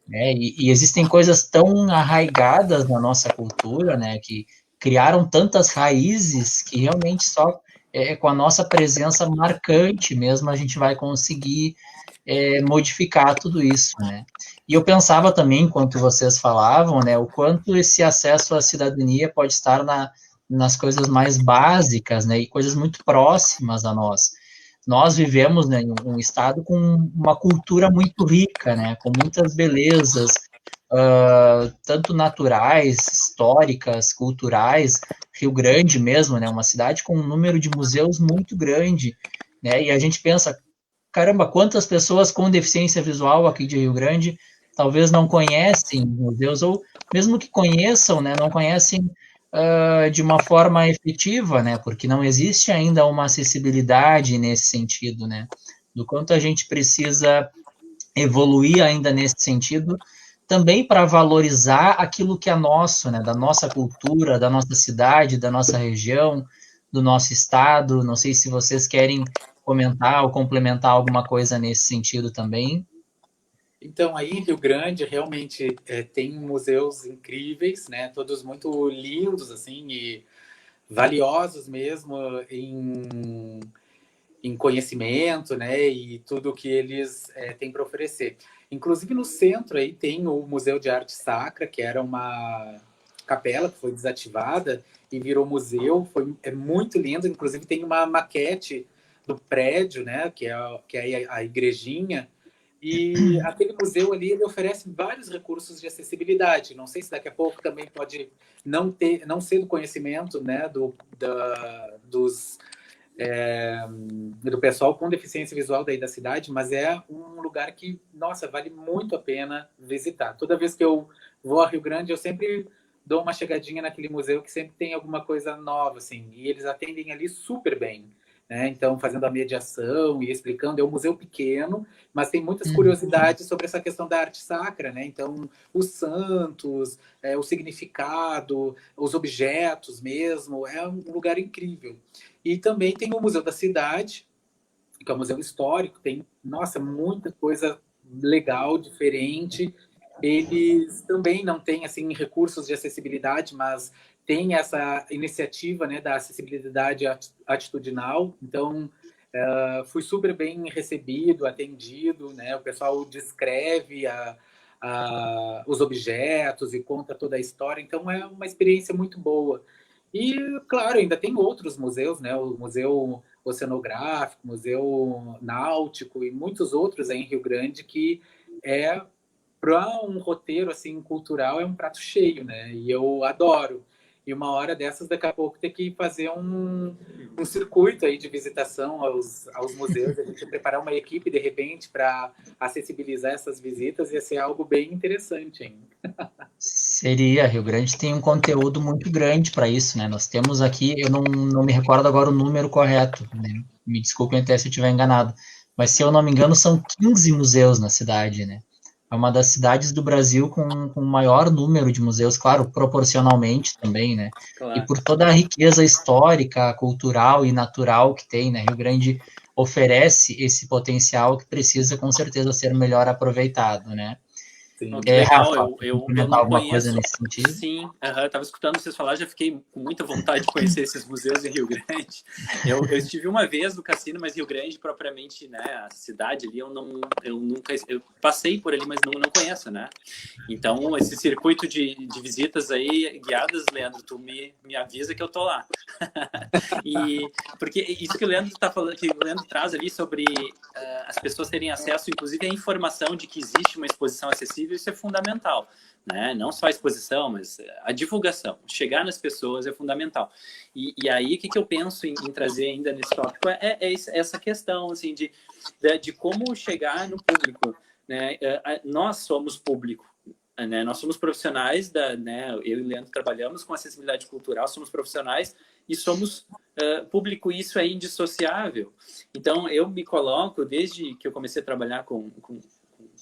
né? E existem coisas tão arraigadas na nossa cultura, né, que criaram tantas raízes que realmente só com a nossa presença marcante mesmo a gente vai conseguir modificar tudo isso, né? E eu pensava também, enquanto vocês falavam, né, o quanto esse acesso à cidadania pode estar nas coisas mais básicas, né, e coisas muito próximas a nós. Nós vivemos, né, em um estado com uma cultura muito rica, né, com muitas belezas, tanto naturais, históricas, culturais. Rio Grande mesmo, né, uma cidade com um número de museus muito grande, né, e a gente pensa, caramba, quantas pessoas com deficiência visual aqui de Rio Grande talvez não conhecem museus, ou mesmo que conheçam, né, não conhecem de uma forma efetiva, né, porque não existe ainda uma acessibilidade nesse sentido, né, do quanto a gente precisa evoluir ainda nesse sentido, também para valorizar aquilo que é nosso, né, da nossa cultura, da nossa cidade, da nossa região, do nosso estado. Não sei se vocês querem comentar ou complementar alguma coisa nesse sentido também. Então, aí em Rio Grande, realmente tem museus incríveis, né? Todos muito lindos, assim, e valiosos mesmo em conhecimento, né? E tudo que eles têm para oferecer. Inclusive, no centro aí tem o Museu de Arte Sacra, que era uma capela que foi desativada e virou museu. É muito lindo. Inclusive, tem uma maquete do prédio, né? Que é a igrejinha. E aquele museu ali, ele oferece vários recursos de acessibilidade. Não sei se daqui a pouco também pode não ser do conhecimento, né, do pessoal com deficiência visual daí da cidade, mas é um lugar que, nossa, vale muito a pena visitar. Toda vez que eu vou a Rio Grande, eu sempre dou uma chegadinha naquele museu que sempre tem alguma coisa nova, assim, e eles atendem ali super bem. Né? Então, fazendo a mediação e explicando, é um museu pequeno, mas tem muitas curiosidades sobre essa questão da arte sacra, né? Então, os santos, o significado, os objetos mesmo, é um lugar incrível. E também tem o Museu da Cidade, que é um museu histórico, tem, nossa, muita coisa legal, diferente. Eles também não têm, assim, recursos de acessibilidade, mas tem essa iniciativa, né, da acessibilidade atitudinal. Então, fui super bem recebido, atendido, né? O pessoal descreve os objetos e conta toda a história. Então, é uma experiência muito boa. E, claro, ainda tem outros museus, né? O Museu Oceanográfico, Museu Náutico e muitos outros aí em Rio Grande que para um roteiro assim cultural é um prato cheio, né? E eu adoro. E uma hora dessas, daqui a pouco, ter que fazer um circuito aí de visitação aos museus, a gente preparar uma equipe, de repente, para acessibilizar essas visitas, ia ser algo bem interessante, hein? Seria, Rio Grande tem um conteúdo muito grande para isso, né? Nós temos aqui, eu não me recordo agora o número correto, né? Me desculpem até se eu estiver enganado, mas se eu não me engano, são 15 museus na cidade, né? É uma das cidades do Brasil com o maior número de museus, claro, proporcionalmente também, né? Claro. E por toda a riqueza histórica, cultural e natural que tem, né? Rio Grande oferece esse potencial que precisa, com certeza, ser melhor aproveitado, né? Sim. Que legal, Rafa, eu comentar não alguma coisa conheço. nesse sentido? Sim, eu estava escutando vocês falar, já fiquei com muita vontade de conhecer esses museus em Rio Grande. Eu estive uma vez no Cassino, mas Rio Grande propriamente, né, a cidade ali, eu nunca, eu passei por ali, mas não conheço, né? Então, esse circuito de visitas aí guiadas, Leandro, tu me avisa que eu tô lá. E porque isso que o Leandro tá falando, que o Leandro traz ali sobre as pessoas terem acesso, inclusive, à informação de que existe uma exposição acessível, isso é fundamental, né? Não só a exposição, mas a divulgação, chegar nas pessoas é fundamental. E aí, o que eu penso em trazer ainda nesse tópico é essa questão, assim, de como chegar no público, né? Nós somos público, né? Nós somos profissionais, né? Eu e o Leandro trabalhamos com acessibilidade cultural, somos profissionais e somos público, isso é indissociável. Então, eu me coloco, desde que eu comecei a trabalhar com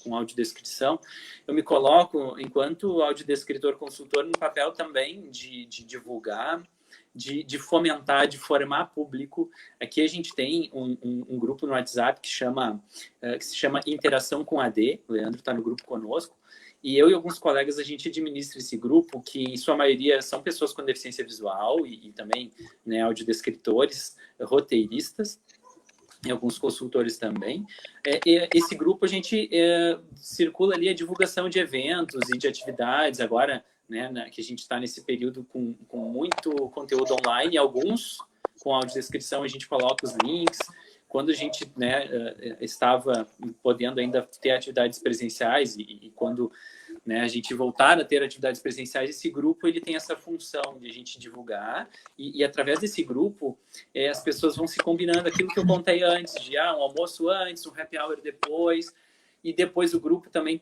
audiodescrição, eu me coloco, enquanto audiodescritor consultor, no papel também de divulgar, de fomentar, de formar público. Aqui a gente tem um grupo no WhatsApp que se chama Interação com AD, o Leandro está no grupo conosco, e eu e alguns colegas a gente administra esse grupo, que em sua maioria são pessoas com deficiência visual e também, né, audiodescritores, roteiristas, e alguns consultores também. Esse grupo a gente circula ali a divulgação de eventos e de atividades, agora, né, que a gente está nesse período com muito conteúdo online, alguns com audiodescrição a gente coloca os links. Quando a gente, né, estava podendo ainda ter atividades presenciais e quando, né, a gente voltar a ter atividades presenciais, esse grupo ele tem essa função de a gente divulgar e através desse grupo as pessoas vão se combinando aquilo que eu contei antes, de um almoço antes, um happy hour depois, e depois o grupo também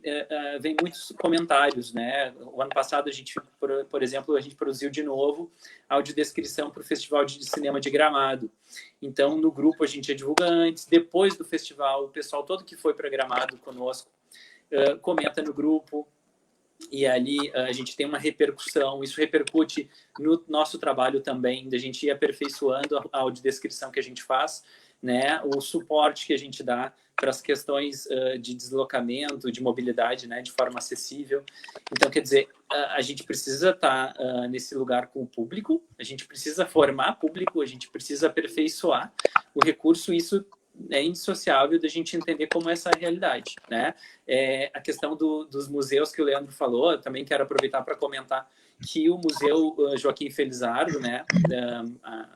vem muitos comentários, né? O ano passado a gente, por exemplo, a gente produziu de novo audiodescrição para o Festival de Cinema de Gramado. Então, no grupo a gente divulga antes, depois do festival, o pessoal todo que foi para Gramado conosco comenta no grupo, e ali a gente tem uma repercussão, isso repercute no nosso trabalho também, da gente ir aperfeiçoando a audiodescrição que a gente faz, né, o suporte que a gente dá para as questões de deslocamento, de mobilidade, né, de forma acessível. Então, quer dizer, a gente precisa estar nesse lugar com o público, a gente precisa formar público, a gente precisa aperfeiçoar o recurso, isso é indissociável da gente entender como é essa realidade, né? A questão dos museus que o Leandro falou, eu também quero aproveitar para comentar que o Museu Joaquim Felizardo, né,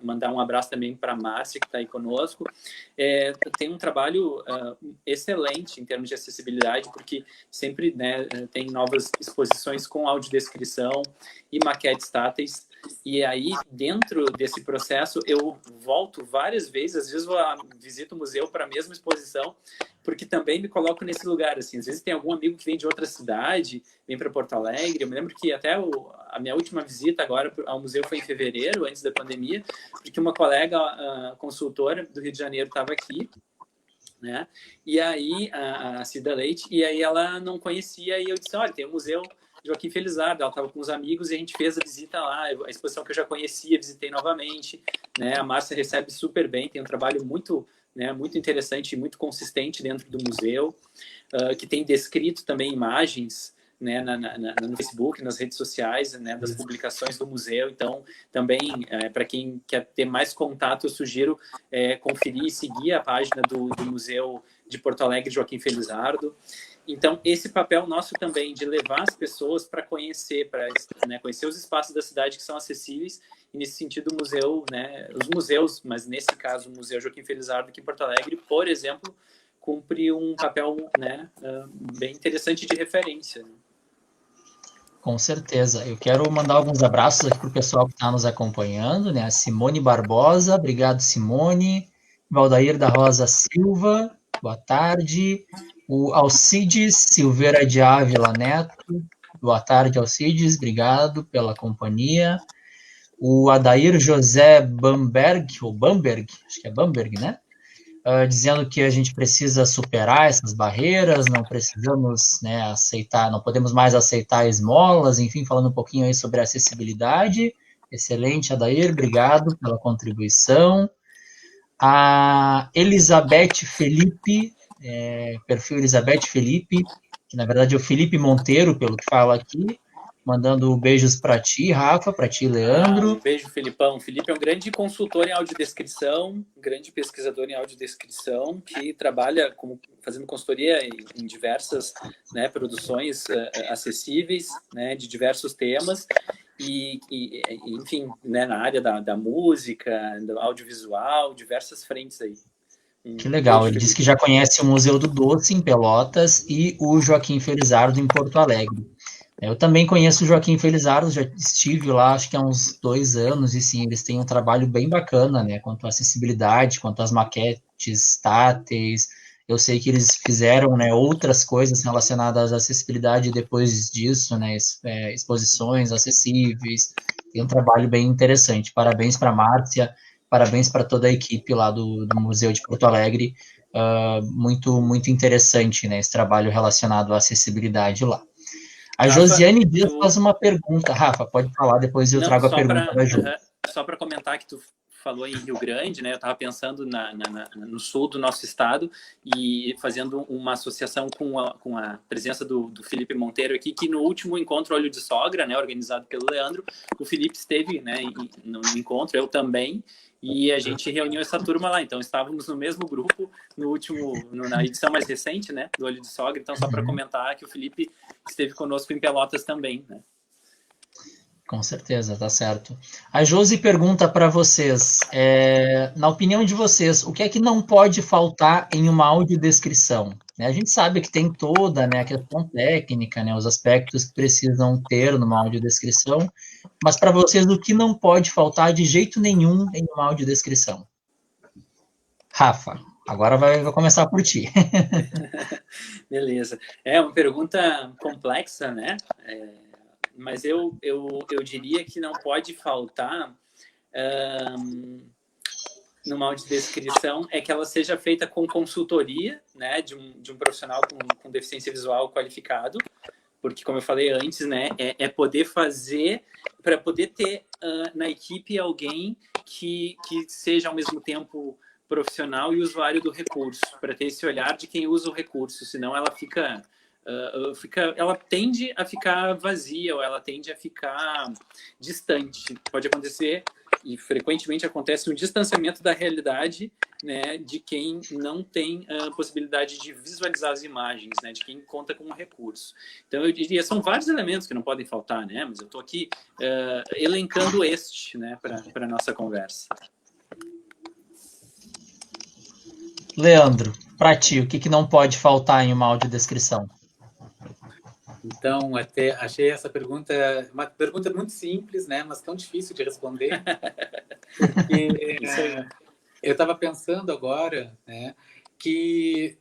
mandar um abraço também para a Márcia, que está aí conosco, tem um trabalho excelente em termos de acessibilidade, porque sempre, né, tem novas exposições com audiodescrição e maquetes táteis. E aí, dentro desse processo, eu volto várias vezes, às vezes eu visito o museu para a mesma exposição, porque também me coloco nesse lugar, assim, às vezes tem algum amigo que vem de outra cidade, vem para Porto Alegre, eu me lembro que até a minha última visita agora ao museu foi em fevereiro, antes da pandemia, porque uma colega consultora do Rio de Janeiro estava aqui, né, e aí, a Cida Leite, e aí ela não conhecia, e eu disse, olha, tem um museu Joaquim Felizardo, ela estava com os amigos e a gente fez a visita lá, a exposição que eu já conhecia, visitei novamente, né? A Márcia recebe super bem, tem um trabalho muito, né, muito interessante e muito consistente dentro do museu, que tem descrito também imagens, né, no Facebook, nas redes sociais, né, das publicações do museu. Então, também, para quem quer ter mais contato, eu sugiro conferir e seguir a página do Museu de Porto Alegre, Joaquim Felizardo. Então, esse papel nosso também de levar as pessoas para conhecer, né, conhecer os espaços da cidade que são acessíveis, e nesse sentido o museu, né, os museus, mas nesse caso o Museu Joaquim Felizardo aqui em Porto Alegre, por exemplo, cumpre um papel, né, bem interessante de referência. Com certeza. Eu quero mandar alguns abraços aqui para o pessoal que está nos acompanhando, né? A Simone Barbosa, obrigado, Simone. Valdair da Rosa Silva, boa tarde. O Alcides Silveira de Ávila Neto, boa tarde, Alcides, obrigado pela companhia. O Adair José Bamberg, ou Bamberg, acho que é Bamberg, né? Dizendo que a gente precisa superar essas barreiras, não precisamos, né, aceitar, não podemos mais aceitar esmolas, enfim, falando um pouquinho aí sobre acessibilidade. Excelente, Adair, obrigado pela contribuição. A Elizabeth Felipe, perfil Elizabeth Felipe, que na verdade é o Felipe Monteiro, pelo que fala aqui, mandando beijos para ti, Rafa, para ti, Leandro. Um beijo, Filipão. O Felipe é um grande consultor em audiodescrição, um grande pesquisador em audiodescrição, que trabalha fazendo consultoria em diversas, né, produções acessíveis, né, de diversos temas, enfim, né, na área da música, do audiovisual, diversas frentes aí. Que legal, ele disse que já conhece o Museu do Doce em Pelotas e o Joaquim Felizardo em Porto Alegre. Eu também conheço o Joaquim Felizardo, já estive lá acho que há uns 2 anos, e sim, eles têm um trabalho bem bacana, né, quanto à acessibilidade, quanto às maquetes táteis. Eu sei que eles fizeram, né, outras coisas relacionadas à acessibilidade depois disso, né, exposições acessíveis, tem um trabalho bem interessante. Parabéns para a Márcia, parabéns para toda a equipe lá do Museu de Porto Alegre, muito, muito interessante, né, esse trabalho relacionado à acessibilidade lá. A Rafa, Josiane Dias faz uma pergunta. Rafa, pode falar, depois eu trago a pergunta da Ju. Só para comentar que tu falou em Rio Grande, né? Eu estava pensando no sul do nosso estado e fazendo uma associação com a presença do Felipe Monteiro aqui, que no último encontro Olho de Sogra, né, organizado pelo Leandro, o Felipe esteve, né, no encontro, eu também, e a gente reuniu essa turma lá. Então, estávamos no mesmo grupo na edição mais recente, né, do Olho de Sogra. Então, só para comentar que o Felipe esteve conosco em Pelotas também, né? Com certeza, tá certo. A Josi pergunta para vocês, na opinião de vocês, o que é que não pode faltar em uma audiodescrição? A gente sabe que tem toda, né, a questão técnica, né, os aspectos que precisam ter numa audiodescrição, mas para vocês, o que não pode faltar de jeito nenhum em uma audiodescrição? Rafa, agora vai começar por ti. Beleza. É uma pergunta complexa, né? Mas eu diria que não pode faltar numa audiodescrição é que ela seja feita com consultoria, né, de um profissional com deficiência visual qualificado, porque, como eu falei antes, né, é poder fazer, para poder ter na equipe alguém que seja, ao mesmo tempo, profissional e usuário do recurso, para ter esse olhar de quem usa o recurso, senão ela ela tende a ficar vazia, ou ela tende a ficar distante. Pode acontecer, e frequentemente acontece, um distanciamento da realidade, né, de quem não tem a possibilidade de visualizar as imagens, né, de quem conta com um recurso. Então, eu diria, são vários elementos que não podem faltar, né, mas eu estou aqui elencando né, para a nossa conversa. Leandro, para ti, o que não pode faltar em uma audiodescrição? Então, até achei essa pergunta uma pergunta muito simples, né, mas tão difícil de responder, porque eu estava pensando agora, né, que,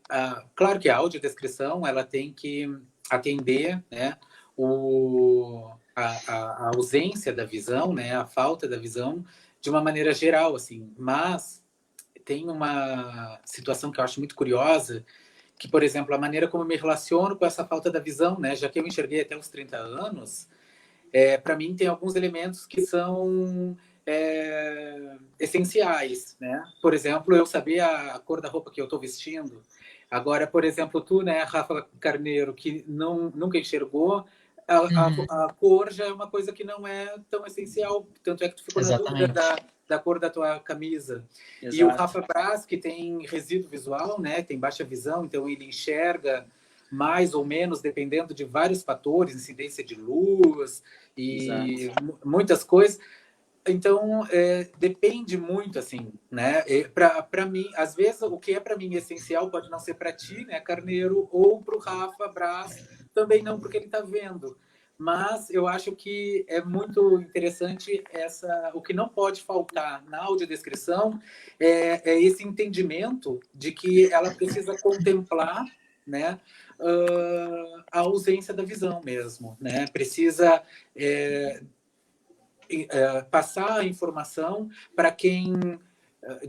claro que a audiodescrição ela tem que atender, né, a ausência da visão, né, a falta da visão de uma maneira geral, assim, mas tem uma situação que eu acho muito curiosa, que, por exemplo, a maneira como eu me relaciono com essa falta da visão, né? Já que eu enxerguei até os 30 anos, para mim tem alguns elementos que são essenciais, né? Por exemplo, eu saber a cor da roupa que eu estou vestindo. Agora, por exemplo, tu, né, Rafa Carneiro, que nunca enxergou, a cor já é uma coisa que não é tão essencial, tanto é que tu ficou Exatamente. na dúvida da cor da tua camisa. Exato. E o Rafa Braz, que tem resíduo visual, né, tem baixa visão, então ele enxerga mais ou menos, dependendo de vários fatores, incidência de luz e muitas coisas. Então, depende muito, assim, né? Para mim, às vezes, o que é para mim essencial pode não ser para ti, né, Carneiro, ou para o Rafa Braz, também não, porque ele está vendo. Mas eu acho que é muito interessante o que não pode faltar na audiodescrição é esse entendimento de que ela precisa contemplar, né, a ausência da visão mesmo, né? Precisa passar a informação para quem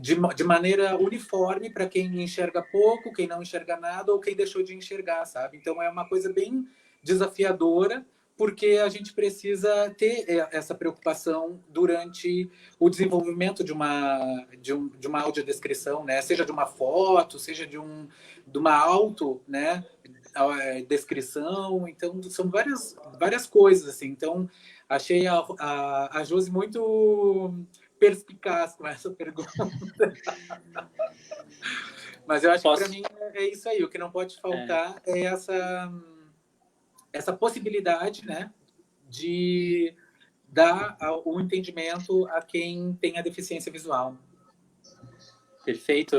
de maneira uniforme para quem enxerga pouco, quem não enxerga nada ou quem deixou de enxergar, sabe? Então é uma coisa bem desafiadora, porque a gente precisa ter essa preocupação durante o desenvolvimento de uma audiodescrição, né? Seja de uma foto, seja de uma auto, né? descrição, então são várias coisas, assim. Então, achei a Josi muito perspicaz com essa pergunta. Mas eu acho que para mim é isso aí, o que não pode faltar é essa possibilidade, né, de dar o entendimento a quem tem a deficiência visual. Perfeito.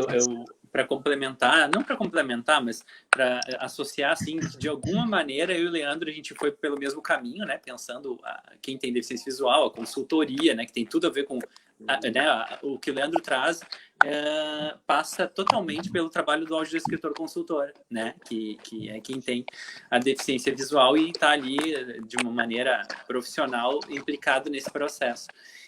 Para complementar, não para complementar, mas para associar, assim, que de alguma maneira eu e o Leandro, a gente foi pelo mesmo caminho, né? Pensando quem tem deficiência visual, a consultoria, né? Que tem tudo a ver com né, o que o Leandro traz, passa totalmente pelo trabalho do audiodescritor consultor, né? Que é quem tem a deficiência visual e está ali de uma maneira profissional implicado nesse processo.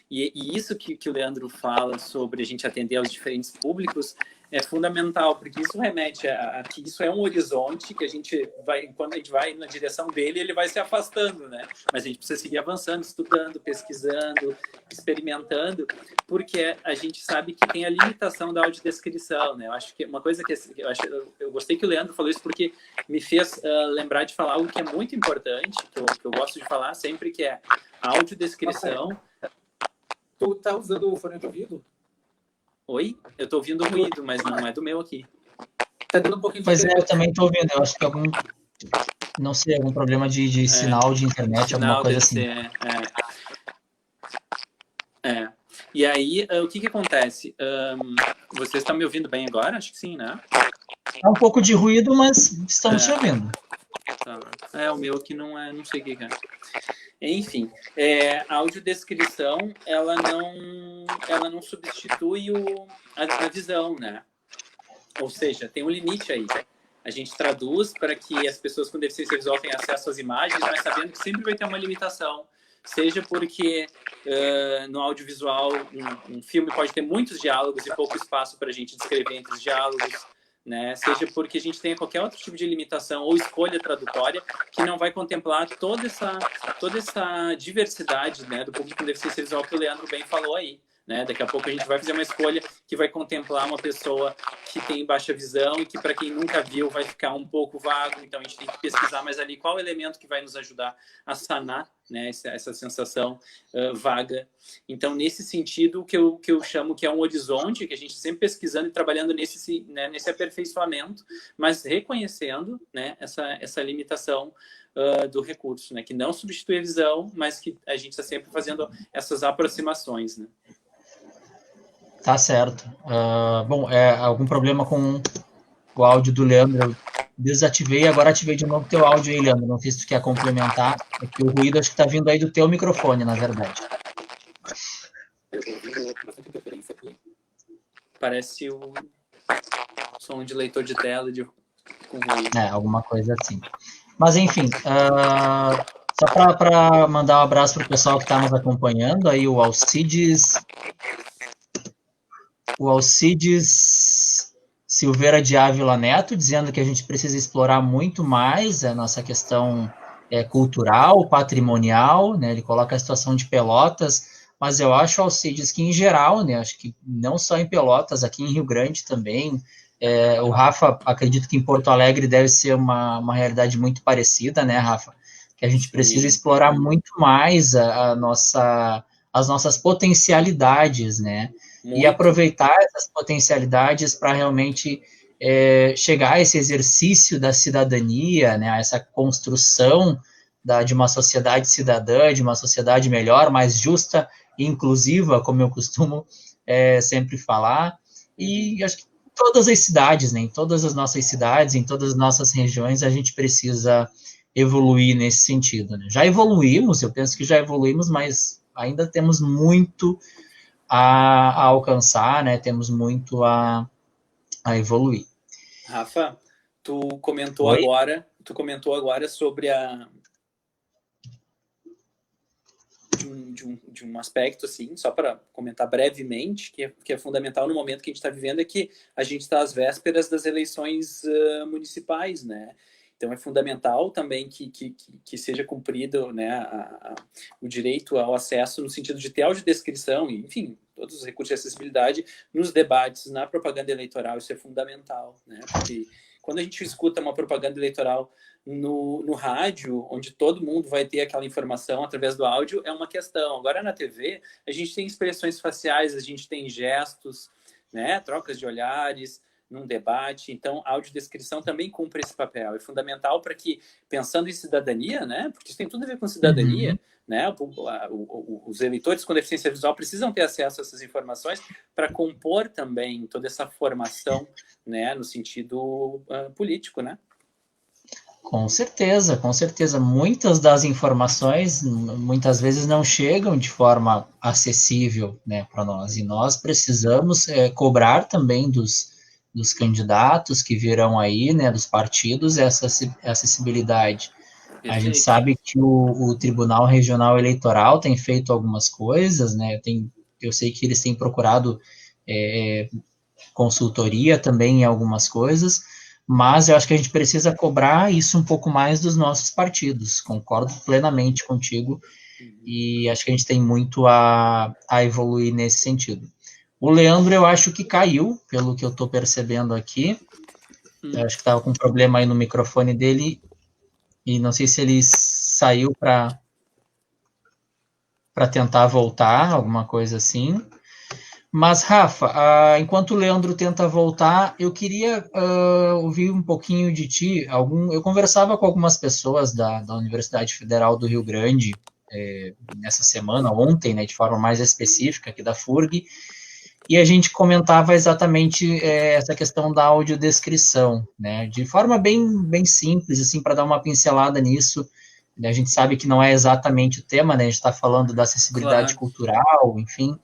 E isso que o Leandro fala sobre a gente atender aos diferentes públicos é fundamental, porque isso remete a que isso é um horizonte que a gente vai, quando a gente vai na direção dele, ele vai se afastando, né? Mas a gente precisa seguir avançando, estudando, pesquisando, experimentando, porque a gente sabe que tem a limitação da audiodescrição, né? Eu acho que uma coisa que eu gostei que o Leandro falou isso porque me fez lembrar de falar algo que é muito importante, que eu gosto de falar sempre, que é a audiodescrição. Tu tá usando o fone de ouvido? Oi? Eu tô ouvindo ruído, mas não é do meu aqui. Tá dando um pouquinho de... Pois é, eu também tô ouvindo. Eu acho que não sei, algum problema de sinal de internet, alguma coisa assim. E aí, o que acontece? Vocês estão me ouvindo bem agora? Acho que sim, né? Há um pouco de ruído, mas estamos te ouvindo. Tá. O meu aqui não sei o que é. Enfim, a audiodescrição, ela não substitui a visão, né? Ou seja, tem um limite aí. A gente traduz para que as pessoas com deficiência visual tenham acesso às imagens, mas sabendo que sempre vai ter uma limitação. Seja porque no audiovisual um filme pode ter muitos diálogos e pouco espaço para a gente descrever entre os diálogos, né? Seja porque a gente tenha qualquer outro tipo de limitação ou escolha tradutória que não vai contemplar toda essa diversidade, né, do público com deficiência visual que o Leandro bem falou aí. Né? Daqui a pouco a gente vai fazer uma escolha que vai contemplar uma pessoa que tem baixa visão e que, para quem nunca viu, vai ficar um pouco vago. Então, a gente tem que pesquisar mais ali qual elemento que vai nos ajudar a sanar, né, essa sensação vaga. Então, nesse sentido, o que eu chamo que é um horizonte, que a gente sempre pesquisando e trabalhando nesse aperfeiçoamento, mas reconhecendo, né, essa limitação do recurso, né, que não substitui a visão, mas que a gente está sempre fazendo essas aproximações, né? Tá certo. Bom, algum problema com o áudio do Leandro? Eu desativei e agora ativei de novo o teu áudio aí, Leandro. Não sei se tu quer complementar. É que o ruído acho que tá vindo aí do teu microfone, na verdade. Parece o som de leitor de tela com ruído. Alguma coisa assim. Mas, enfim, só para mandar um abraço para o pessoal que está nos acompanhando, aí o Alcides Silveira de Ávila Neto, dizendo que a gente precisa explorar muito mais a nossa questão cultural, patrimonial, né? Ele coloca a situação de Pelotas, mas eu acho, Alcides, que em geral, né? Acho que não só em Pelotas, aqui em Rio Grande também, o Rafa, acredito que em Porto Alegre deve ser uma realidade muito parecida, né, Rafa? Que a gente precisa explorar muito mais as nossas potencialidades, né? Muito. E aproveitar essas potencialidades para realmente chegar a esse exercício da cidadania, né? A essa construção de uma sociedade cidadã, de uma sociedade melhor, mais justa e inclusiva, como eu costumo sempre falar. E acho que todas as cidades, né, em todas as nossas cidades, em todas as nossas regiões, a gente precisa evoluir nesse sentido, né? Já evoluímos, eu penso que já evoluímos, mas ainda temos muito a alcançar, né? Temos muito a evoluir. Rafa, tu comentou agora sobre de um aspecto, assim, só para comentar brevemente, que é fundamental no momento que a gente está vivendo, é que a gente está às vésperas das eleições municipais, né? Então, é fundamental também que seja cumprido, né, o direito ao acesso no sentido de ter audiodescrição, enfim, todos os recursos de acessibilidade nos debates, na propaganda eleitoral, isso é fundamental, né? Porque quando a gente escuta uma propaganda eleitoral no rádio, onde todo mundo vai ter aquela informação através do áudio, é uma questão. Agora, na TV, a gente tem expressões faciais, a gente tem gestos, né? Trocas de olhares num debate. Então, a audiodescrição também cumpre esse papel. É fundamental para que, pensando em cidadania, né? Porque isso tem tudo a ver com cidadania, né? Os eleitores com deficiência visual precisam ter acesso a essas informações para compor também toda essa formação, né? No sentido político, né? Com certeza, com certeza. Muitas das informações, muitas vezes, não chegam de forma acessível, né, para nós. E nós precisamos cobrar também dos candidatos que virão aí, né, dos partidos, essa acessibilidade. Perfeito. A gente sabe que o Tribunal Regional Eleitoral tem feito algumas coisas, né, eu sei que eles têm procurado consultoria também em algumas coisas, mas eu acho que a gente precisa cobrar isso um pouco mais dos nossos partidos. Concordo plenamente contigo e acho que a gente tem muito a evoluir nesse sentido. O Leandro, eu acho que caiu, pelo que eu estou percebendo aqui. Eu acho que estava com um problema aí no microfone dele e não sei se ele saiu para tentar voltar, alguma coisa assim. Mas, Rafa, enquanto o Leandro tenta voltar, eu queria ouvir um pouquinho de ti. Eu conversava com algumas pessoas da Universidade Federal do Rio Grande nessa semana, ontem, né, de forma mais específica, aqui da FURG, e a gente comentava exatamente essa questão da audiodescrição, né, de forma bem simples, assim, para dar uma pincelada nisso. A gente sabe que não é exatamente o tema, né, a gente está falando da acessibilidade cultural, enfim,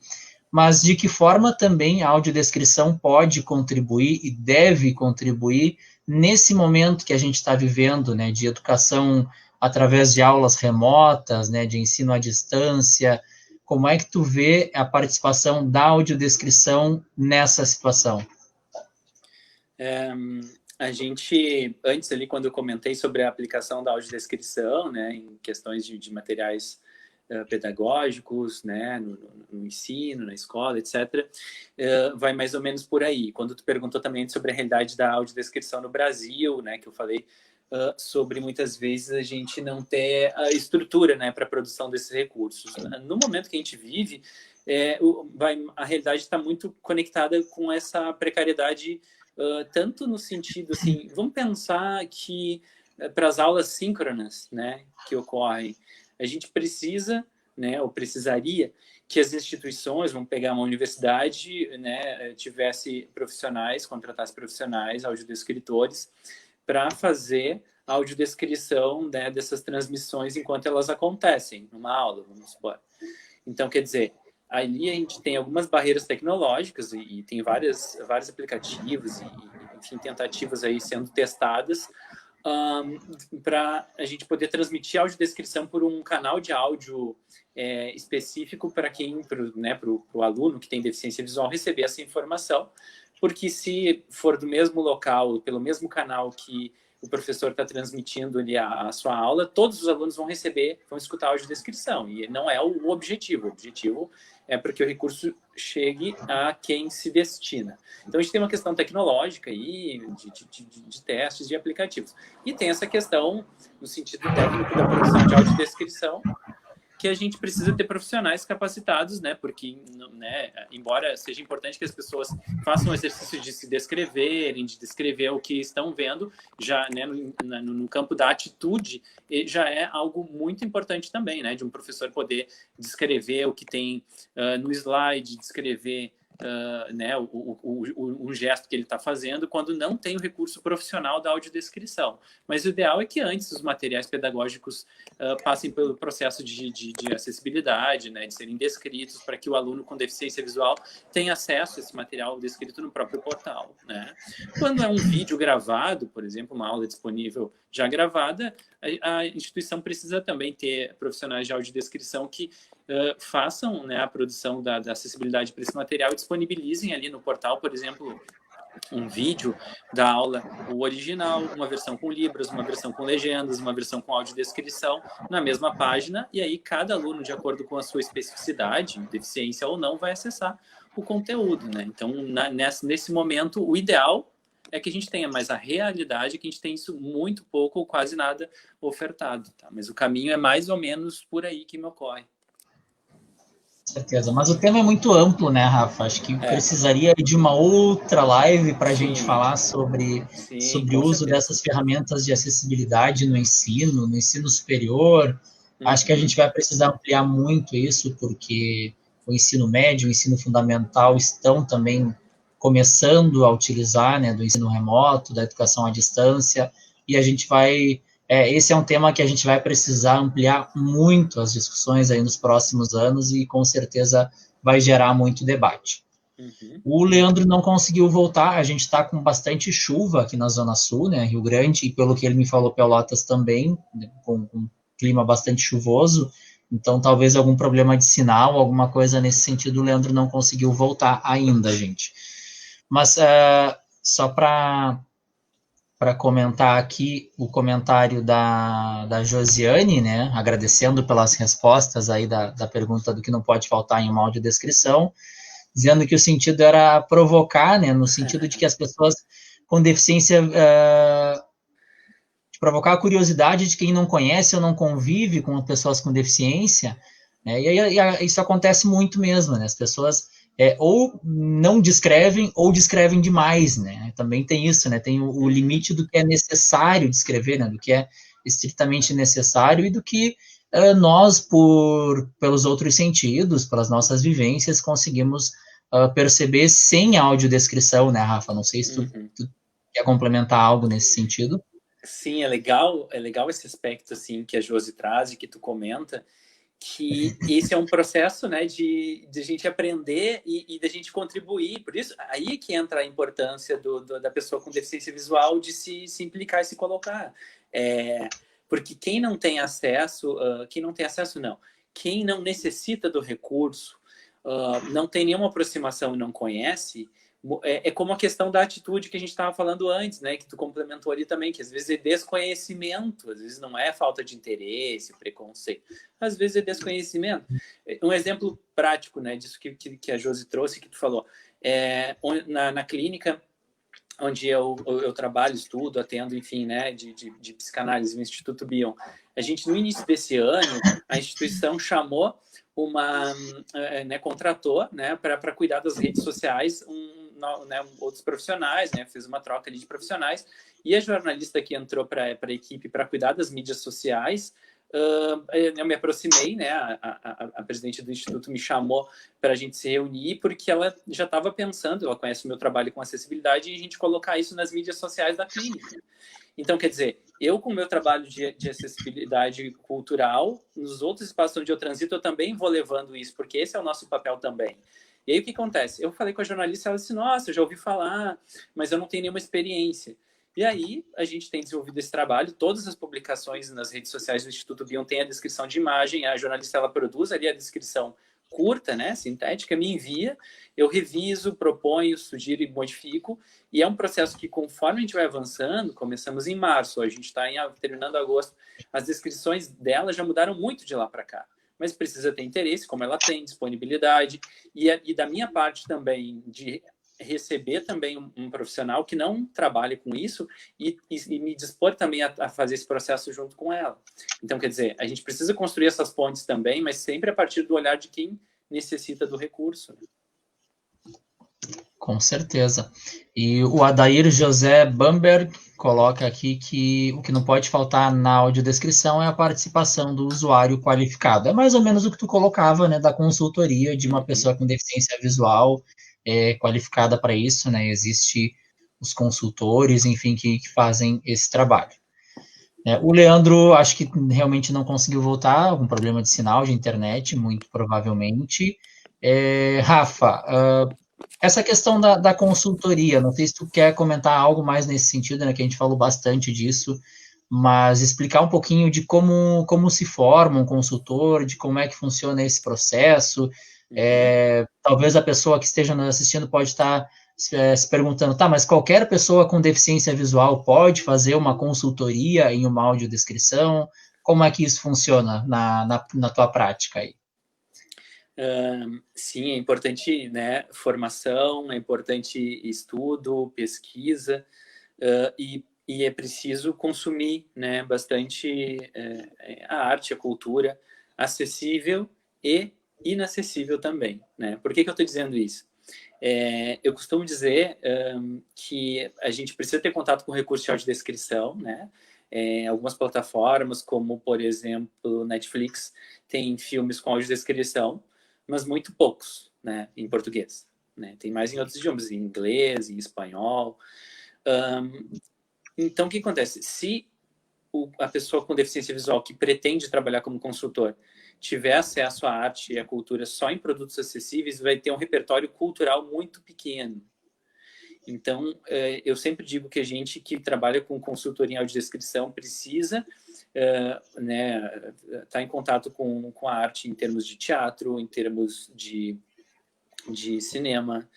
mas de que forma também a audiodescrição pode contribuir e deve contribuir nesse momento que a gente está vivendo, né, de educação através de aulas remotas, né, de ensino à distância. Como é que tu vê a participação da audiodescrição nessa situação? A gente, antes ali, quando eu comentei sobre a aplicação da audiodescrição, né, em questões de materiais pedagógicos, né, no ensino, na escola, etc., vai mais ou menos por aí. Quando tu perguntou também sobre a realidade da audiodescrição no Brasil, né, que eu falei sobre muitas vezes a gente não ter a estrutura, né, para a produção desses recursos. No momento que a gente vive, a realidade está muito conectada com essa precariedade, tanto no sentido, assim, vamos pensar que para as aulas síncronas, né, que ocorrem, a gente precisa, né, ou precisaria que as instituições, vamos pegar uma universidade, né, tivesse profissionais, contratasse profissionais, audiodescritores, para fazer a audiodescrição, né, dessas transmissões enquanto elas acontecem, numa aula, vamos supor. Então, quer dizer, ali a gente tem algumas barreiras tecnológicas e tem vários aplicativos e, enfim, tentativas aí sendo testadas, para a gente poder transmitir a audiodescrição por um canal de áudio específico para o aluno que tem deficiência visual receber essa informação, porque se for do mesmo local, pelo mesmo canal que o professor está transmitindo ali a sua aula, todos os alunos vão escutar a audiodescrição, e não é o objetivo. O objetivo é para que o recurso chegue a quem se destina. Então, a gente tem uma questão tecnológica aí, de testes, de aplicativos. E tem essa questão, no sentido técnico da produção de audiodescrição, que a gente precisa ter profissionais capacitados, né? Porque, né, embora seja importante que as pessoas façam o exercício de se descreverem, de descrever o que estão vendo, já, né, no campo da atitude, já é algo muito importante também, né? De um professor poder descrever o que tem no slide, descrever né, um gesto que ele está fazendo, quando não tem o recurso profissional da audiodescrição. Mas o ideal é que antes os materiais pedagógicos passem pelo processo de acessibilidade, né, de serem descritos, para que o aluno com deficiência visual tenha acesso a esse material descrito no próprio portal, né? Quando é um vídeo gravado, por exemplo, uma aula disponível já gravada, a instituição precisa também ter profissionais de audiodescrição que façam, né, a produção da acessibilidade para esse material e disponibilizem ali no portal, por exemplo, um vídeo da aula, o original, uma versão com libras, uma versão com legendas, uma versão com audiodescrição na mesma página, e aí cada aluno, de acordo com a sua especificidade, deficiência ou não, vai acessar o conteúdo, né? Então, nesse momento, o ideal é que a gente tenha, mas a realidade é que a gente tem isso muito pouco ou quase nada ofertado, tá? Mas o caminho é mais ou menos por aí que me ocorre. Certeza, mas o tema é muito amplo, né, Rafa? Acho que precisaria de uma outra live para a gente falar sobre o uso dessas ferramentas de acessibilidade no ensino superior. Acho que a gente vai precisar ampliar muito isso, porque o ensino médio, o ensino fundamental estão também começando a utilizar, né, do ensino remoto, da educação à distância, e a gente vai... esse é um tema que a gente vai precisar ampliar muito as discussões aí nos próximos anos e com certeza vai gerar muito debate. O Leandro não conseguiu voltar, a gente está com bastante chuva aqui na Zona Sul, né, Rio Grande, e pelo que ele me falou, Pelotas também, com um clima bastante chuvoso, então talvez algum problema de sinal, alguma coisa nesse sentido, o Leandro não conseguiu voltar ainda, gente. Mas só para comentar aqui o comentário da Josiane, né, agradecendo pelas respostas aí da pergunta do que não pode faltar em uma audiodescrição, dizendo que o sentido era provocar, né, no sentido de que as pessoas com deficiência, de provocar a curiosidade de quem não conhece ou não convive com pessoas com deficiência, né, e isso acontece muito mesmo, né, as pessoas ou não descrevem ou descrevem demais, né? Também tem isso, né? Tem o limite do que é necessário descrever, né? Do que é estritamente necessário e do que nós, pelos outros sentidos, pelas nossas vivências, conseguimos perceber sem audiodescrição, né, Rafa? Não sei se tu quer complementar algo nesse sentido. Sim, é legal esse aspecto assim que a Josi traz e que tu comenta, que esse é um processo, né, de a gente aprender e da gente contribuir. Por isso, aí que entra a importância da pessoa com deficiência visual de se implicar e se colocar. Porque quem não tem acesso, quem não necessita do recurso, não tem nenhuma aproximação e não conhece, é como a questão da atitude que a gente estava falando antes, né? Que tu complementou ali também, que às vezes é desconhecimento, às vezes não é falta de interesse, preconceito, às vezes é desconhecimento. Um exemplo prático, né, disso que a Josi trouxe, que tu falou, na clínica onde eu trabalho, estudo, atendo, enfim, né, de psicanálise no Instituto Bion. A gente, no início desse ano, a instituição chamou contratou, né, para cuidar das redes sociais, outros profissionais, né, fez uma troca ali de profissionais, e a jornalista que entrou para a equipe para cuidar das mídias sociais, eu me aproximei, né, a presidente do Instituto me chamou para a gente se reunir, porque ela já estava pensando, ela conhece o meu trabalho com acessibilidade, e a gente colocar isso nas mídias sociais da clínica. Então, quer dizer, eu com o meu trabalho de acessibilidade cultural, nos outros espaços onde eu transito, eu também vou levando isso, porque esse é o nosso papel também. E aí o que acontece? Eu falei com a jornalista, ela disse, nossa, eu já ouvi falar, mas eu não tenho nenhuma experiência. E aí a gente tem desenvolvido esse trabalho, todas as publicações nas redes sociais do Instituto Bion têm a descrição de imagem, a jornalista ela produz ali a descrição curta, né, sintética, me envia, eu reviso, proponho, sugiro e modifico, e é um processo que, conforme a gente vai avançando, começamos em março, a gente está terminando agosto, as descrições dela já mudaram muito de lá para cá, mas precisa ter interesse, como ela tem, disponibilidade, e da minha parte também, de receber também um profissional que não trabalhe com isso e me dispor também a fazer esse processo junto com ela. Então, quer dizer, a gente precisa construir essas pontes também, mas sempre a partir do olhar de quem necessita do recurso. Com certeza. E o Adair José Bamberg coloca aqui que o que não pode faltar na audiodescrição é a participação do usuário qualificado. É mais ou menos o que tu colocava, né, da consultoria de uma pessoa com deficiência visual qualificada para isso, né? Existe os consultores, enfim, que fazem esse trabalho. O Leandro, acho que realmente não conseguiu voltar, algum problema de sinal de internet, muito provavelmente. Rafa, essa questão da consultoria, não sei se tu quer comentar algo mais nesse sentido, né, que a gente falou bastante disso, mas explicar um pouquinho de como se forma um consultor, de como é que funciona esse processo. Talvez a pessoa que esteja nos assistindo pode estar se perguntando, tá, mas qualquer pessoa com deficiência visual pode fazer uma consultoria em uma audiodescrição? Como é que isso funciona na tua prática aí? Sim, é importante, né, formação, é importante estudo, pesquisa, e é preciso consumir, né, bastante a arte, a cultura, acessível e inacessível também, né? Por que eu estou dizendo isso? Eu costumo dizer que a gente precisa ter contato com recursos de audiodescrição, né? Algumas plataformas, como, por exemplo, Netflix, tem filmes com audiodescrição, mas muito poucos, né, em português. Né? Tem mais em outros idiomas, em inglês, em espanhol. Então, o que acontece? Se a pessoa com deficiência visual que pretende trabalhar como consultor tiver acesso à arte e à cultura só em produtos acessíveis, vai ter um repertório cultural muito pequeno. Então, eu sempre digo que a gente que trabalha com consultoria em audiodescrição precisa né, estar em contato com a arte em termos de teatro, em termos de cinema,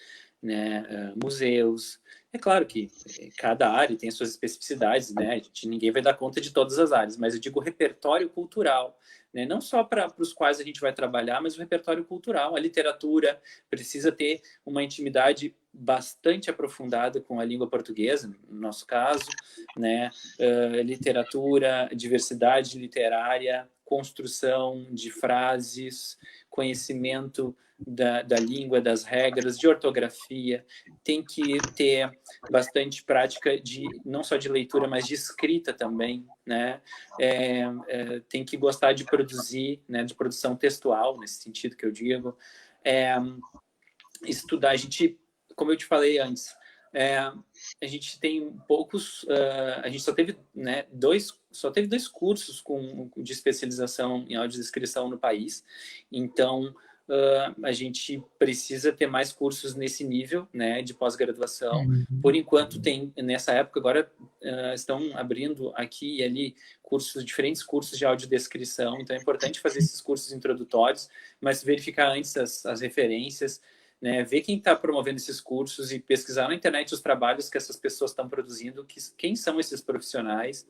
né, museus. É claro que cada área tem as suas especificidades, né? Ninguém vai dar conta de todas as áreas, mas eu digo repertório cultural, né? Não só para os quais a gente vai trabalhar, mas o repertório cultural. A literatura precisa ter uma intimidade bastante aprofundada com a língua portuguesa, no nosso caso, né? Literatura, diversidade literária, construção de frases, conhecimento da língua, das regras, de ortografia, tem que ter bastante prática não só de leitura, mas de escrita também, né? Tem que gostar de produzir, né? De produção textual, nesse sentido que eu digo. Estudar, a gente, como eu te falei antes, a gente tem poucos, a gente só teve, né, dois cursos de especialização em audiodescrição no país, então a gente precisa ter mais cursos nesse nível, né, de pós-graduação. Por enquanto tem, nessa época agora estão abrindo aqui e ali diferentes cursos de audiodescrição, então é importante fazer esses cursos introdutórios, mas verificar antes as referências, né, ver quem está promovendo esses cursos e pesquisar na internet os trabalhos que essas pessoas estão produzindo, quem são esses profissionais.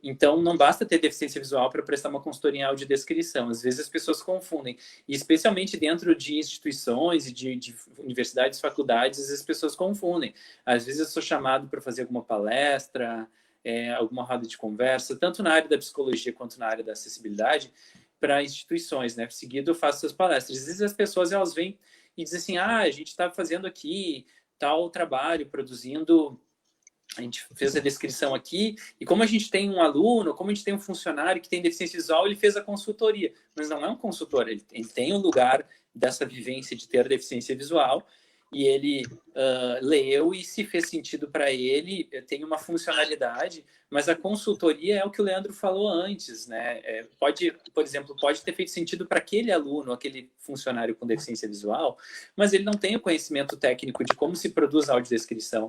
Então, não basta ter deficiência visual para prestar uma consultoria em audiodescrição. Às vezes as pessoas confundem, e especialmente dentro de instituições e de universidades, faculdades, as pessoas confundem. Às vezes eu sou chamado para fazer alguma palestra, alguma roda de conversa, tanto na área da psicologia quanto na área da acessibilidade, para instituições, né? Seguido eu faço essas palestras. Às vezes as pessoas elas vêm e dizem assim, a gente está fazendo aqui tal trabalho, produzindo... A gente fez a descrição aqui, e como a gente tem um aluno, como a gente tem um funcionário que tem deficiência visual, ele fez a consultoria. Mas não é um consultor, ele tem um lugar dessa vivência de ter deficiência visual, e ele leu e se fez sentido para ele, tem uma funcionalidade, mas a consultoria é o que o Leandro falou antes, né? Por exemplo, pode ter feito sentido para aquele aluno, aquele funcionário com deficiência visual, mas ele não tem o conhecimento técnico de como se produz a audiodescrição,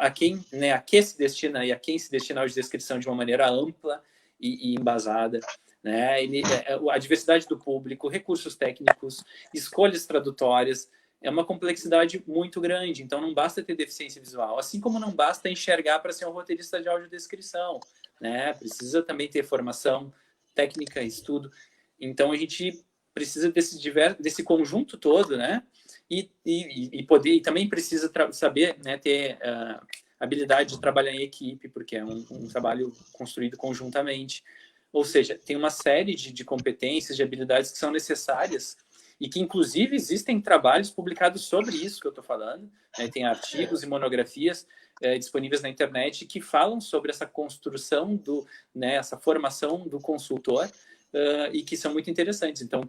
a quem, né, a que se destina e a quem se destina a audiodescrição de uma maneira ampla e embasada, né? A diversidade do público, recursos técnicos, escolhas tradutórias, é uma complexidade muito grande, então não basta ter deficiência visual, assim como não basta enxergar para ser um roteirista de audiodescrição, né? Precisa também ter formação técnica, estudo, então a gente precisa desse conjunto todo, né? E também precisa saber, né, ter habilidade de trabalhar em equipe, porque é um trabalho construído conjuntamente. Ou seja, tem uma série de competências, de habilidades que são necessárias e que, inclusive, existem trabalhos publicados sobre isso que eu estou falando. Né? Tem artigos e monografias disponíveis na internet que falam sobre essa construção, né, essa formação do consultor e que são muito interessantes. Então,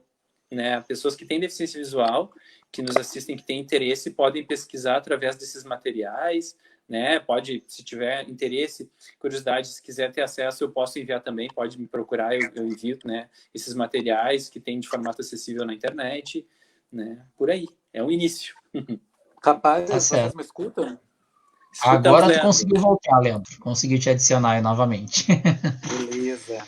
né, pessoas que têm deficiência visual, que nos assistem, que têm interesse, podem pesquisar através desses materiais, né? Se tiver interesse, curiosidade, se quiser ter acesso, eu posso enviar também, pode me procurar, eu envio, né, esses materiais que tem de formato acessível na internet, né? Por aí, é o início. Rapazes, vocês me escutam? Agora tu conseguiu voltar, Leandro. Consegui te adicionar aí novamente. Beleza.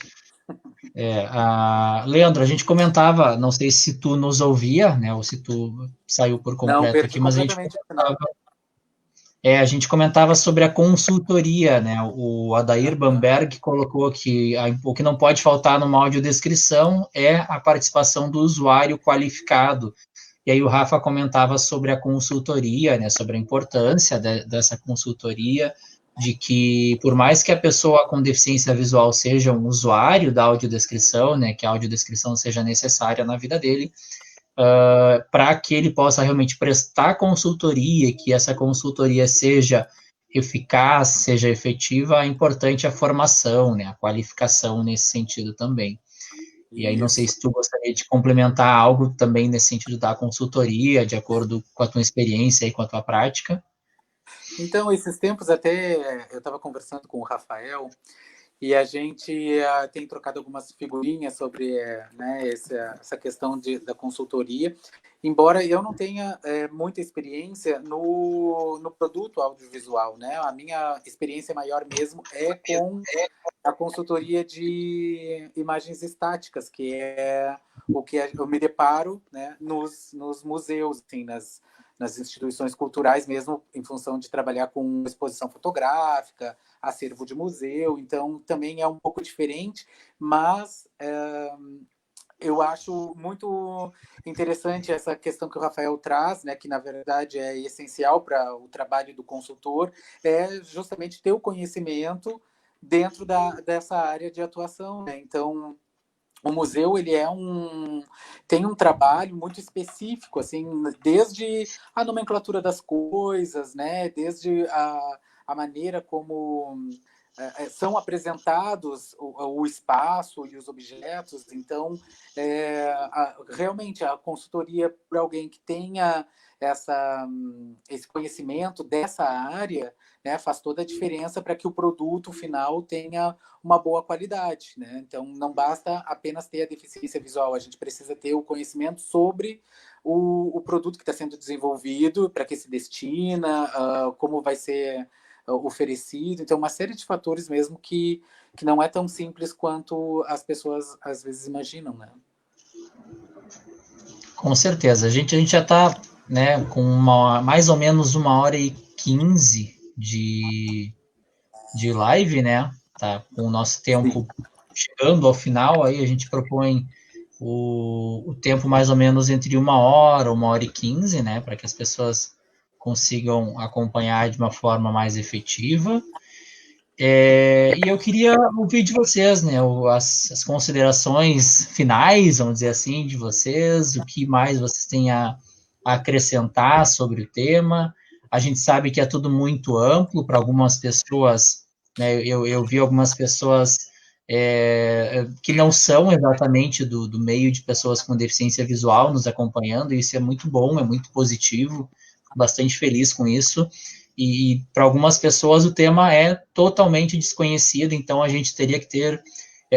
Leandro, a gente comentava, não sei se tu nos ouvia, né, ou se tu saiu por completo aqui, mas a gente comentava... A gente comentava sobre a consultoria, né? O Adair Bamberg colocou que o que não pode faltar numa audiodescrição é a participação do usuário qualificado. E aí o Rafa comentava sobre a consultoria, né? Sobre a importância dessa consultoria, de que por mais que a pessoa com deficiência visual seja um usuário da audiodescrição, né? Que a audiodescrição seja necessária na vida dele, para que ele possa realmente prestar consultoria, que essa consultoria seja eficaz, seja efetiva, é importante a formação, né, a qualificação nesse sentido também. E aí não sei Isso. se tu gostaria de complementar algo também nesse sentido da consultoria, de acordo com a tua experiência e com a tua prática. Então, esses tempos até eu estava conversando com o Rafael e a gente tem trocado algumas figurinhas sobre né, essa questão da consultoria, embora eu não tenha muita experiência no produto audiovisual, né? A minha experiência maior mesmo é com a consultoria de imagens estáticas, que é o que eu me deparo, né, nos museus, assim, nas instituições culturais mesmo, em função de trabalhar com exposição fotográfica, acervo de museu, então também é um pouco diferente, mas eu acho muito interessante essa questão que o Rafael traz, né, que na verdade é essencial para o trabalho do consultor, é justamente ter o conhecimento dentro dessa área de atuação, né? Então, o museu ele tem um trabalho muito específico, assim, desde a nomenclatura das coisas, né, desde a maneira como são apresentados o espaço e os objetos. Então, realmente a consultoria para alguém que tenha esse conhecimento dessa área, né, faz toda a diferença para que o produto final tenha uma boa qualidade, né? Então, não basta apenas ter a deficiência visual, a gente precisa ter o conhecimento sobre o produto que está sendo desenvolvido, para que se destina, como vai ser oferecido. Então, uma série de fatores mesmo que não é tão simples quanto as pessoas às vezes imaginam, né? Com certeza. A gente já está, né, com mais ou menos 1h15 de live, né? Tá com o nosso Sim. tempo chegando ao final, aí a gente propõe o tempo mais ou menos entre 1h, 1h15, né? Para que as pessoas consigam acompanhar de uma forma mais efetiva. E eu queria ouvir de vocês, né? As considerações finais, vamos dizer assim, de vocês, o que mais vocês têm a acrescentar sobre o tema. A gente sabe que é tudo muito amplo para algumas pessoas, né? Eu vi algumas pessoas que não são exatamente do meio de pessoas com deficiência visual nos acompanhando, e isso é muito bom, é muito positivo, bastante feliz com isso. E para algumas pessoas o tema é totalmente desconhecido, então a gente teria que ter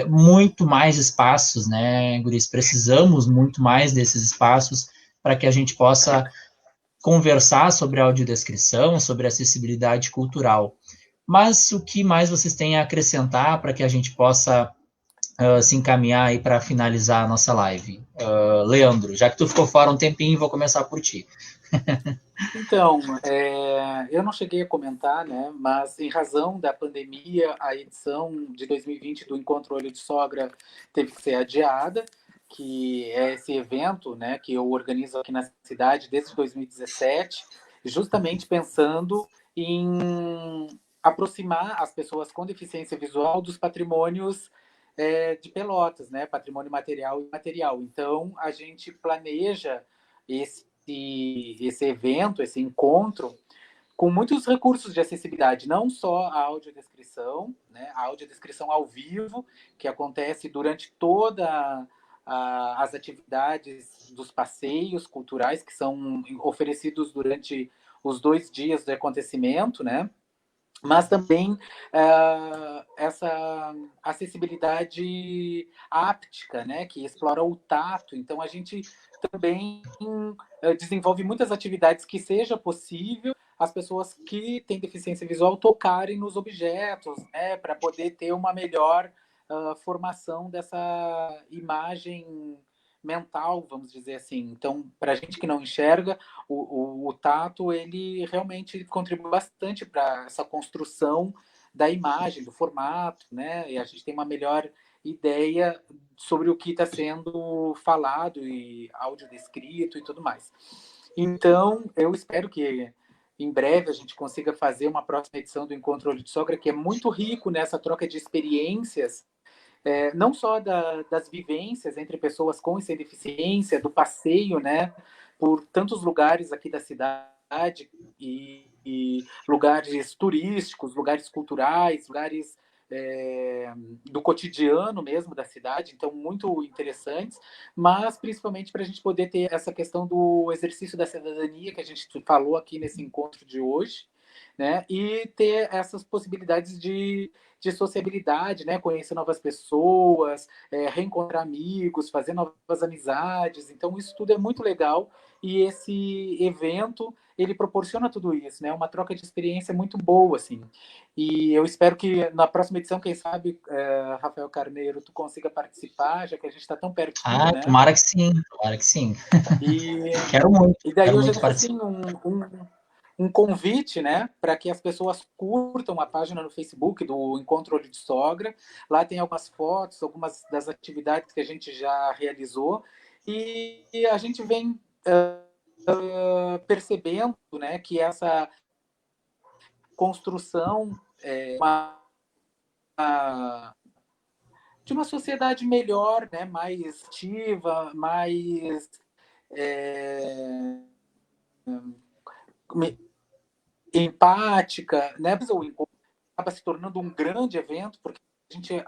muito mais espaços, né, Guris? Precisamos muito mais desses espaços para que a gente possa conversar sobre audiodescrição, sobre acessibilidade cultural. Mas o que mais vocês têm a acrescentar para que a gente possa se encaminhar aí para finalizar a nossa live? Leandro, já que tu ficou fora um tempinho, vou começar por ti. Então, eu não cheguei a comentar, né, mas em razão da pandemia, a edição de 2020 do Encontro Olho de Sogra teve que ser adiada, que é esse evento, né, que eu organizo aqui na cidade desde 2017, justamente pensando em aproximar as pessoas com deficiência visual dos patrimônios de Pelotas, né, patrimônio material e imaterial. Então, a gente planeja esse evento, esse encontro, com muitos recursos de acessibilidade, não só a audiodescrição, né, a audiodescrição ao vivo, que acontece durante toda as atividades dos passeios culturais que são oferecidos durante os 2 dias do acontecimento, né? Mas também essa acessibilidade áptica, né, que explora o tato. Então, a gente também desenvolve muitas atividades que seja possível as pessoas que têm deficiência visual tocarem nos objetos, né, para poder ter uma melhor formação dessa imagem mental, vamos dizer assim. Então, para a gente que não enxerga, o tato, ele realmente contribui bastante para essa construção da imagem, do formato, né? E a gente tem uma melhor ideia sobre o que está sendo falado e áudio descrito e tudo mais. Então, eu espero que em breve a gente consiga fazer uma próxima edição do Encontro Olho de Sogra, que é muito rico nessa troca de experiências, não só das vivências entre pessoas com e sem deficiência, do passeio, né, por tantos lugares aqui da cidade e lugares turísticos, lugares culturais, lugares do cotidiano mesmo da cidade, então muito interessantes, mas principalmente para a gente poder ter essa questão do exercício da cidadania que a gente falou aqui nesse encontro de hoje, né? E ter essas possibilidades de sociabilidade, né? Conhecer novas pessoas, reencontrar amigos, fazer novas amizades. Então, isso tudo é muito legal e esse evento, ele proporciona tudo isso, né? Uma troca de experiência muito boa, assim. E eu espero que na próxima edição, quem sabe, Rafael Carneiro, tu consiga participar, já que a gente está tão pertinho, né? Tomara que sim, tomara que sim. E, e daí quero eu já muito deixo participar. assim um convite, né, para que as pessoas curtam a página no Facebook do Encontro Olho de Sogra. Lá tem algumas fotos, algumas das atividades que a gente já realizou e a gente vem percebendo, né, que essa construção de uma sociedade melhor, né, mais ativa, mais empática, né? O encontro acaba se tornando um grande evento, porque a gente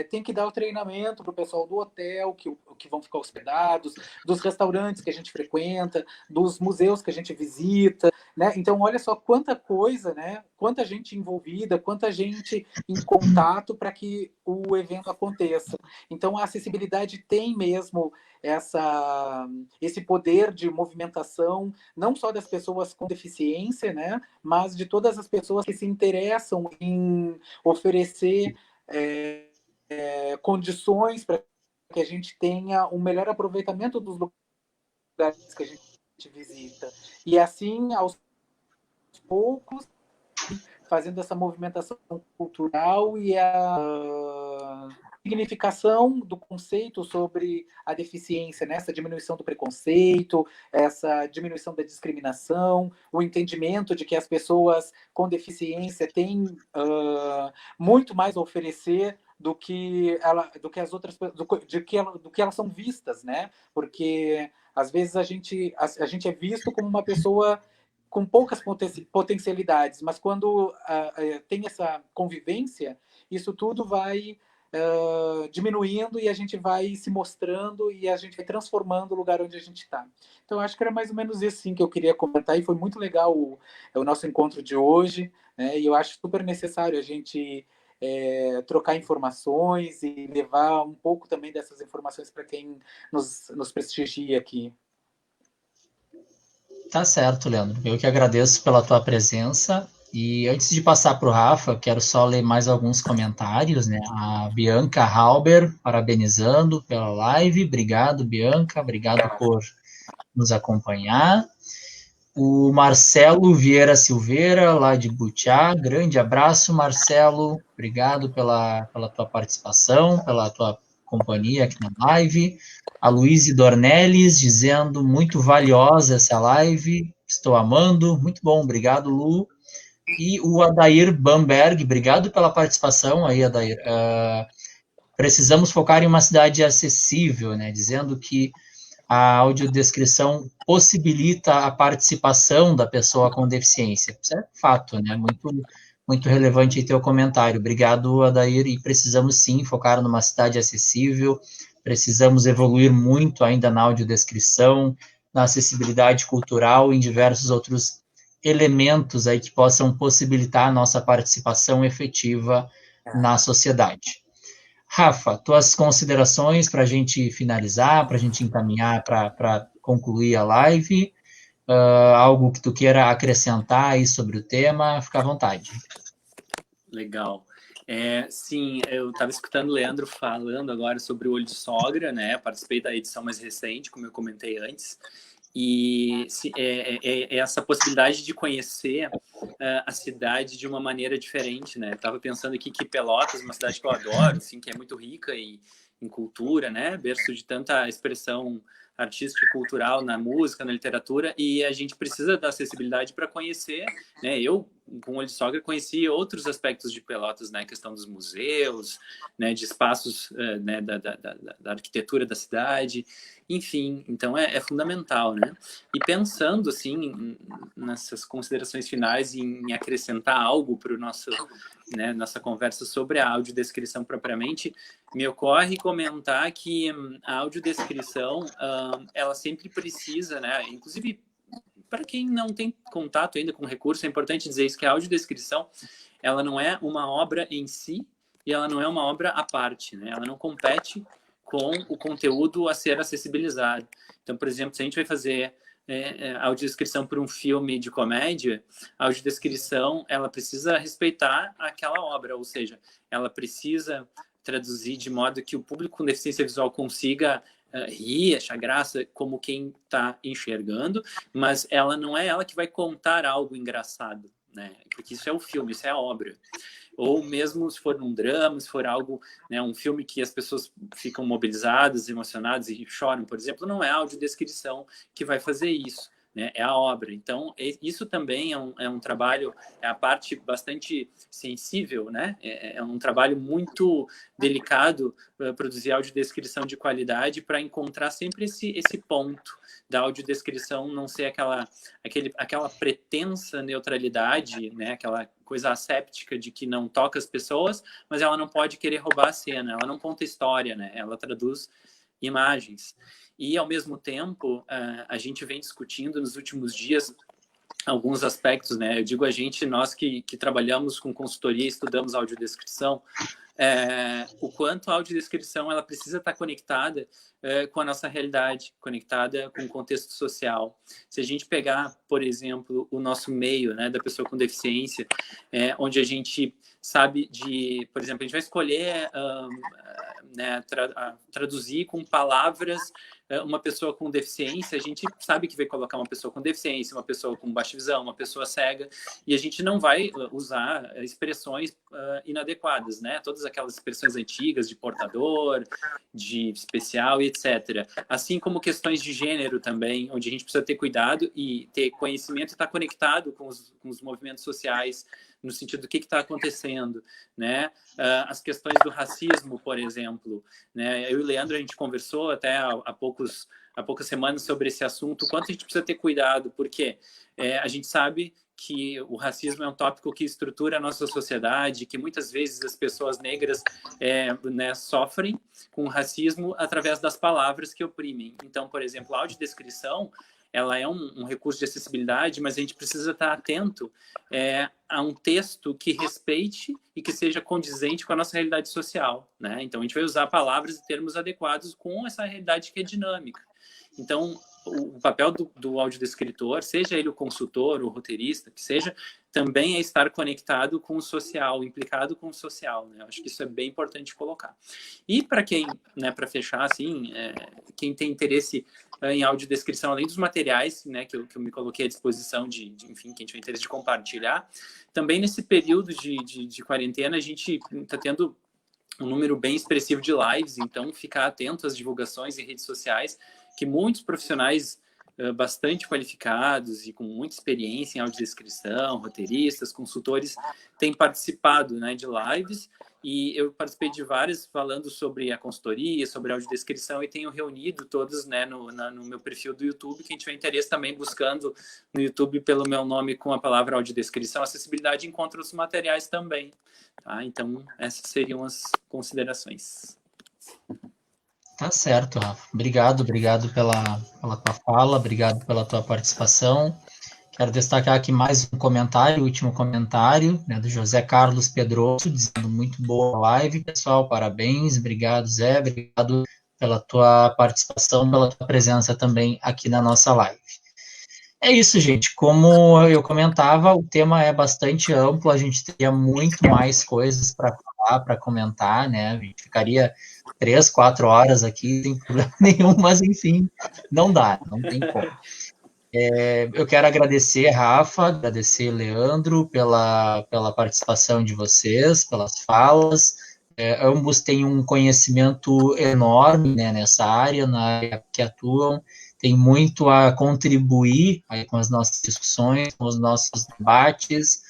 tem que dar o treinamento para o pessoal do hotel que vão ficar hospedados, dos restaurantes que a gente frequenta, dos museus que a gente visita, né? Então, olha só quanta coisa, né? Quanta gente envolvida, quanta gente em contato para que o evento aconteça. Então, a acessibilidade tem mesmo esse poder de movimentação, não só das pessoas com deficiência, né? Mas de todas as pessoas que se interessam em oferecer condições para que a gente tenha um melhor aproveitamento dos lugares que a gente visita. E assim, aos poucos, fazendo essa movimentação cultural e a significação do conceito sobre a deficiência, né? Essa diminuição do preconceito, essa diminuição da discriminação, o entendimento de que as pessoas com deficiência têm muito mais a oferecer do que as outras, do que elas são vistas, né? Porque às vezes a gente é visto como uma pessoa com poucas potencialidades, mas quando tem essa convivência, isso tudo vai diminuindo e a gente vai se mostrando e a gente vai transformando o lugar onde a gente está. Então, acho que era mais ou menos isso sim, que eu queria comentar, e foi muito legal o nosso encontro de hoje, né? E eu acho super necessário a gente trocar informações e levar um pouco também dessas informações para quem nos prestigia aqui. Tá certo, Leandro. Eu que agradeço pela tua presença. E antes de passar para o Rafa, quero só ler mais alguns comentários, né? A Bianca Halber, parabenizando pela live. Obrigado, Bianca. Obrigado por nos acompanhar. O Marcelo Vieira Silveira, lá de Butiá. Grande abraço, Marcelo. Obrigado pela tua participação, pela tua companhia aqui na live. A Luíse Dornelles dizendo muito valiosa essa live, estou amando, muito bom, obrigado, Lu. E o Adair Bamberg, obrigado pela participação aí, Adair. Precisamos focar em uma cidade acessível, né? Dizendo que a audiodescrição possibilita a participação da pessoa com deficiência. Isso é fato, né? Muito relevante aí teu comentário. Obrigado, Adair. E precisamos sim focar numa cidade acessível, precisamos evoluir muito ainda na audiodescrição, na acessibilidade cultural e em diversos outros elementos aí que possam possibilitar a nossa participação efetiva na sociedade. Rafa, tuas considerações para a gente finalizar, para a gente encaminhar para concluir a live, algo que tu queira acrescentar aí sobre o tema, fica à vontade. Legal. Sim, eu estava escutando o Leandro falando agora sobre o Olho de Sogra, né? Participei da edição mais recente, como eu comentei antes, e essa possibilidade de conhecer a cidade de uma maneira diferente, né? Estava pensando aqui que Pelotas, uma cidade que eu adoro, assim, que é muito rica em cultura, né? Berço de tanta expressão artística e cultural na música, na literatura, e a gente precisa da acessibilidade para conhecer, né? Eu, com o Olho de Sogra, conheci outros aspectos de Pelotas, né? A questão dos museus, né? De espaços, né? Da arquitetura da cidade, enfim, então é fundamental, né? E pensando, assim, nessas considerações finais, em acrescentar algo para o nosso, né, nossa conversa sobre a audiodescrição propriamente, me ocorre comentar que a audiodescrição, ela sempre precisa, né, inclusive para quem não tem contato ainda com o recurso, é importante dizer isso, que a audiodescrição, ela não é uma obra em si e ela não é uma obra à parte, né? Ela não compete com o conteúdo a ser acessibilizado. Então, por exemplo, se a gente vai fazer audiodescrição para um filme de comédia, a audiodescrição, ela precisa respeitar aquela obra, ou seja, ela precisa traduzir de modo que o público com deficiência visual consiga rir, achar graça, como quem está enxergando, mas ela não é ela que vai contar algo engraçado, né? Porque isso é o filme, isso é a obra. Ou mesmo se for um drama, se for algo, né, um filme que as pessoas ficam mobilizadas, emocionadas e choram, por exemplo, não é a audiodescrição que vai fazer isso, né? É a obra. Então, isso também é um trabalho, é a parte bastante sensível, né? É um trabalho muito delicado produzir audiodescrição de qualidade para encontrar sempre esse ponto da audiodescrição não ser aquela pretensa neutralidade, né? Aquela coisa asséptica de que não toca as pessoas, mas ela não pode querer roubar a cena, ela não conta história, né? Ela traduz imagens. E, ao mesmo tempo, a gente vem discutindo nos últimos dias alguns aspectos, né? Eu digo a gente, nós que trabalhamos com consultoria, estudamos audiodescrição, o quanto a audiodescrição ela precisa estar conectada com a nossa realidade, conectada com o contexto social. Se a gente pegar, por exemplo, o nosso meio, né, da pessoa com deficiência, onde a gente sabe por exemplo, a gente vai escolher né, traduzir com palavras uma pessoa com deficiência, a gente sabe que vai colocar uma pessoa com deficiência, uma pessoa com baixa visão, uma pessoa cega, e a gente não vai usar expressões inadequadas, né? Todas aquelas expressões antigas de portador, de especial e etc. Assim como questões de gênero também, onde a gente precisa ter cuidado e ter conhecimento e estar conectado com os movimentos sociais, no sentido do que está acontecendo, né? As questões do racismo, por exemplo, né? Eu e o Leandro, a gente conversou até há poucas semanas sobre esse assunto, o quanto a gente precisa ter cuidado, porque a gente sabe que o racismo é um tópico que estrutura a nossa sociedade, que muitas vezes as pessoas negras né, sofrem com o racismo através das palavras que oprimem. Então, por exemplo, a audiodescrição, ela é um recurso de acessibilidade, mas a gente precisa estar atento a um texto que respeite e que seja condizente com a nossa realidade social, né? Então, a gente vai usar palavras e termos adequados com essa realidade que é dinâmica. Então, o papel do audiodescritor, seja ele o consultor, o roteirista, que seja, também é estar conectado com o social, implicado com o social, né? Eu acho que isso é bem importante colocar. E para quem, né, para fechar, assim, quem tem interesse em audiodescrição, além dos materiais, né, que eu me coloquei à disposição enfim, quem tiver interesse de compartilhar, também nesse período de quarentena, a gente está tendo um número bem expressivo de lives, então ficar atento às divulgações em redes sociais, que muitos profissionais bastante qualificados e com muita experiência em audiodescrição, roteiristas, consultores, têm participado, né, de lives, e eu participei de várias falando sobre a consultoria, sobre a audiodescrição, e tenho reunido todos, né, no meu perfil do YouTube. Quem tiver interesse também buscando no YouTube pelo meu nome com a palavra audiodescrição, acessibilidade, encontra os materiais também. Tá? Então, essas seriam as considerações. Tá certo, Rafa. Obrigado pela tua fala, obrigado pela tua participação. Quero destacar aqui mais um comentário, o último comentário, né, do José Carlos Pedroso, dizendo muito boa live, pessoal, parabéns, obrigado, Zé, obrigado pela tua participação, pela tua presença também aqui na nossa live. É isso, gente. Como eu comentava, o tema é bastante amplo, a gente teria muito mais coisas para falar, para comentar, né? A gente ficaria 3, 4 horas aqui sem problema nenhum, mas enfim, não dá, não tem como. Eu quero agradecer, Rafa, agradecer, Leandro, pela participação de vocês, pelas falas. Ambos têm um conhecimento enorme, né, nessa área, na área que atuam, tem muito a contribuir aí com as nossas discussões, com os nossos debates.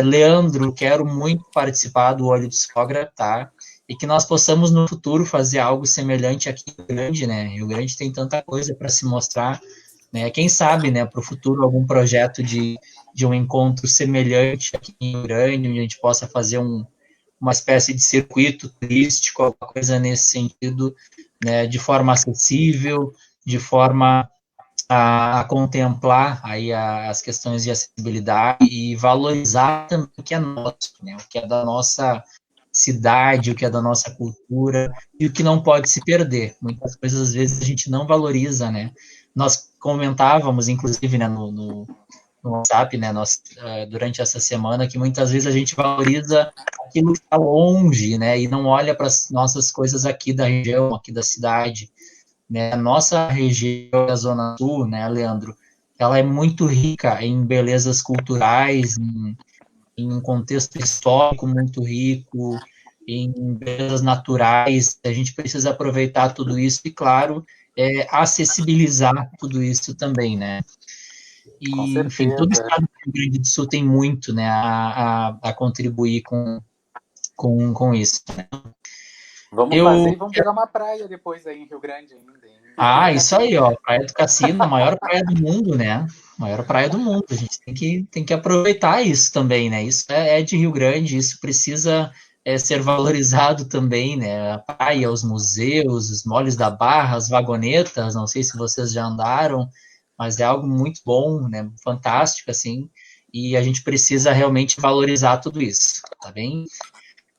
Leandro, quero muito participar do Olho de Sogra, tá? E que nós possamos no futuro fazer algo semelhante aqui em Rio Grande, né? Rio Grande tem tanta coisa para se mostrar, né? Quem sabe, né, para o futuro, algum projeto de um encontro semelhante aqui em Rio Grande, onde a gente possa fazer uma espécie de circuito turístico, alguma coisa nesse sentido, né, de forma acessível, de forma a contemplar aí as questões de acessibilidade e valorizar também o que é nosso, né, o que é da nossa cidade, o que é da nossa cultura e o que não pode se perder. Muitas coisas, às vezes, a gente não valoriza, né? Nós comentávamos, inclusive, né, no WhatsApp, né, durante essa semana, que muitas vezes a gente valoriza aquilo que está longe, né, e não olha para as nossas coisas aqui da região, aqui da cidade, né, a nossa região da Zona Sul, né, Leandro, ela é muito rica em belezas culturais, em um contexto histórico muito rico, em belezas naturais, a gente precisa aproveitar tudo isso e, claro, acessibilizar tudo isso também, né. E, enfim, todo o estado do Rio Grande do Sul tem muito, né, a contribuir com isso. Né? Vamos fazer e vamos pegar uma praia depois aí em Rio Grande ainda. Isso aí, ó, Praia do Cassino, a maior praia do mundo, né? Maior praia do mundo. A gente tem que aproveitar isso também, né? Isso é de Rio Grande, isso precisa ser valorizado também, né? A praia, os museus, os moles da Barra, as vagonetas, não sei se vocês já andaram, mas é algo muito bom, né? Fantástico, assim, e a gente precisa realmente valorizar tudo isso, tá bem?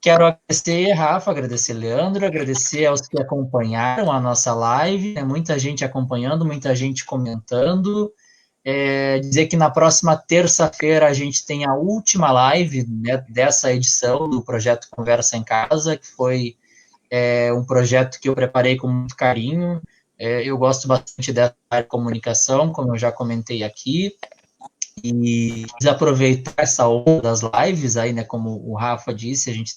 Quero agradecer, Rafa, agradecer, Leandro, agradecer aos que acompanharam a nossa live, né? Muita gente acompanhando, muita gente comentando. Dizer que na próxima terça-feira a gente tem a última live, né, dessa edição do projeto Conversa em Casa, que foi um projeto que eu preparei com muito carinho. Eu gosto bastante dessa área de comunicação, como eu já comentei aqui, e quis aproveitar essa onda das lives aí, né, como o Rafa disse, a gente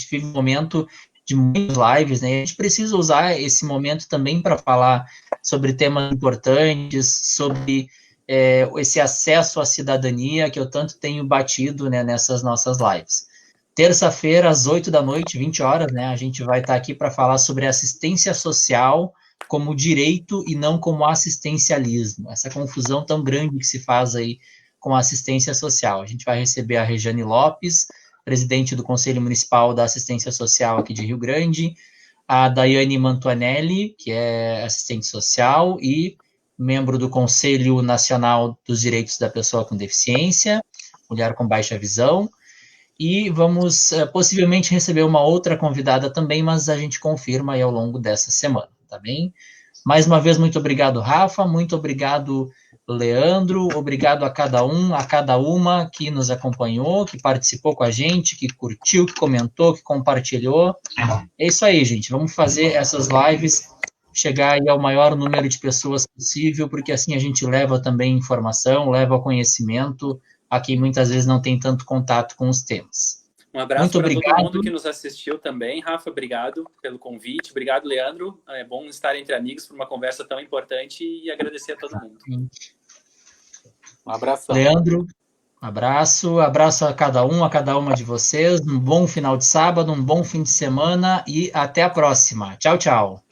vive um momento de muitas lives, né, a gente precisa usar esse momento também para falar sobre temas importantes, sobre esse acesso à cidadania que eu tanto tenho batido, né, nessas nossas lives. Terça-feira, às 8 da noite, 20 horas, né, a gente vai estar aqui para falar sobre assistência social como direito e não como assistencialismo. Essa confusão tão grande que se faz aí com a assistência social. A gente vai receber a Rejane Lopes, presidente do Conselho Municipal da Assistência Social aqui de Rio Grande, a Daiane Mantuanelli, que é assistente social e membro do Conselho Nacional dos Direitos da Pessoa com Deficiência, mulher com baixa visão, e vamos possivelmente receber uma outra convidada também, mas a gente confirma aí ao longo dessa semana, tá bem? Mais uma vez, muito obrigado, Rafa, muito obrigado, Leandro, obrigado a cada um, a cada uma que nos acompanhou, que participou com a gente, que curtiu, que comentou, que compartilhou. É isso aí, gente, vamos fazer essas lives chegar aí ao maior número de pessoas possível, porque assim a gente leva também informação, leva conhecimento a quem muitas vezes não tem tanto contato com os temas. Um abraço para todo mundo que nos assistiu também. Rafa, obrigado pelo convite. Obrigado, Leandro. É bom estar entre amigos por uma conversa tão importante e agradecer a todo mundo. Um abraço. Leandro, abraço a cada uma de vocês. Um bom final de sábado, um bom fim de semana e até a próxima. Tchau, tchau.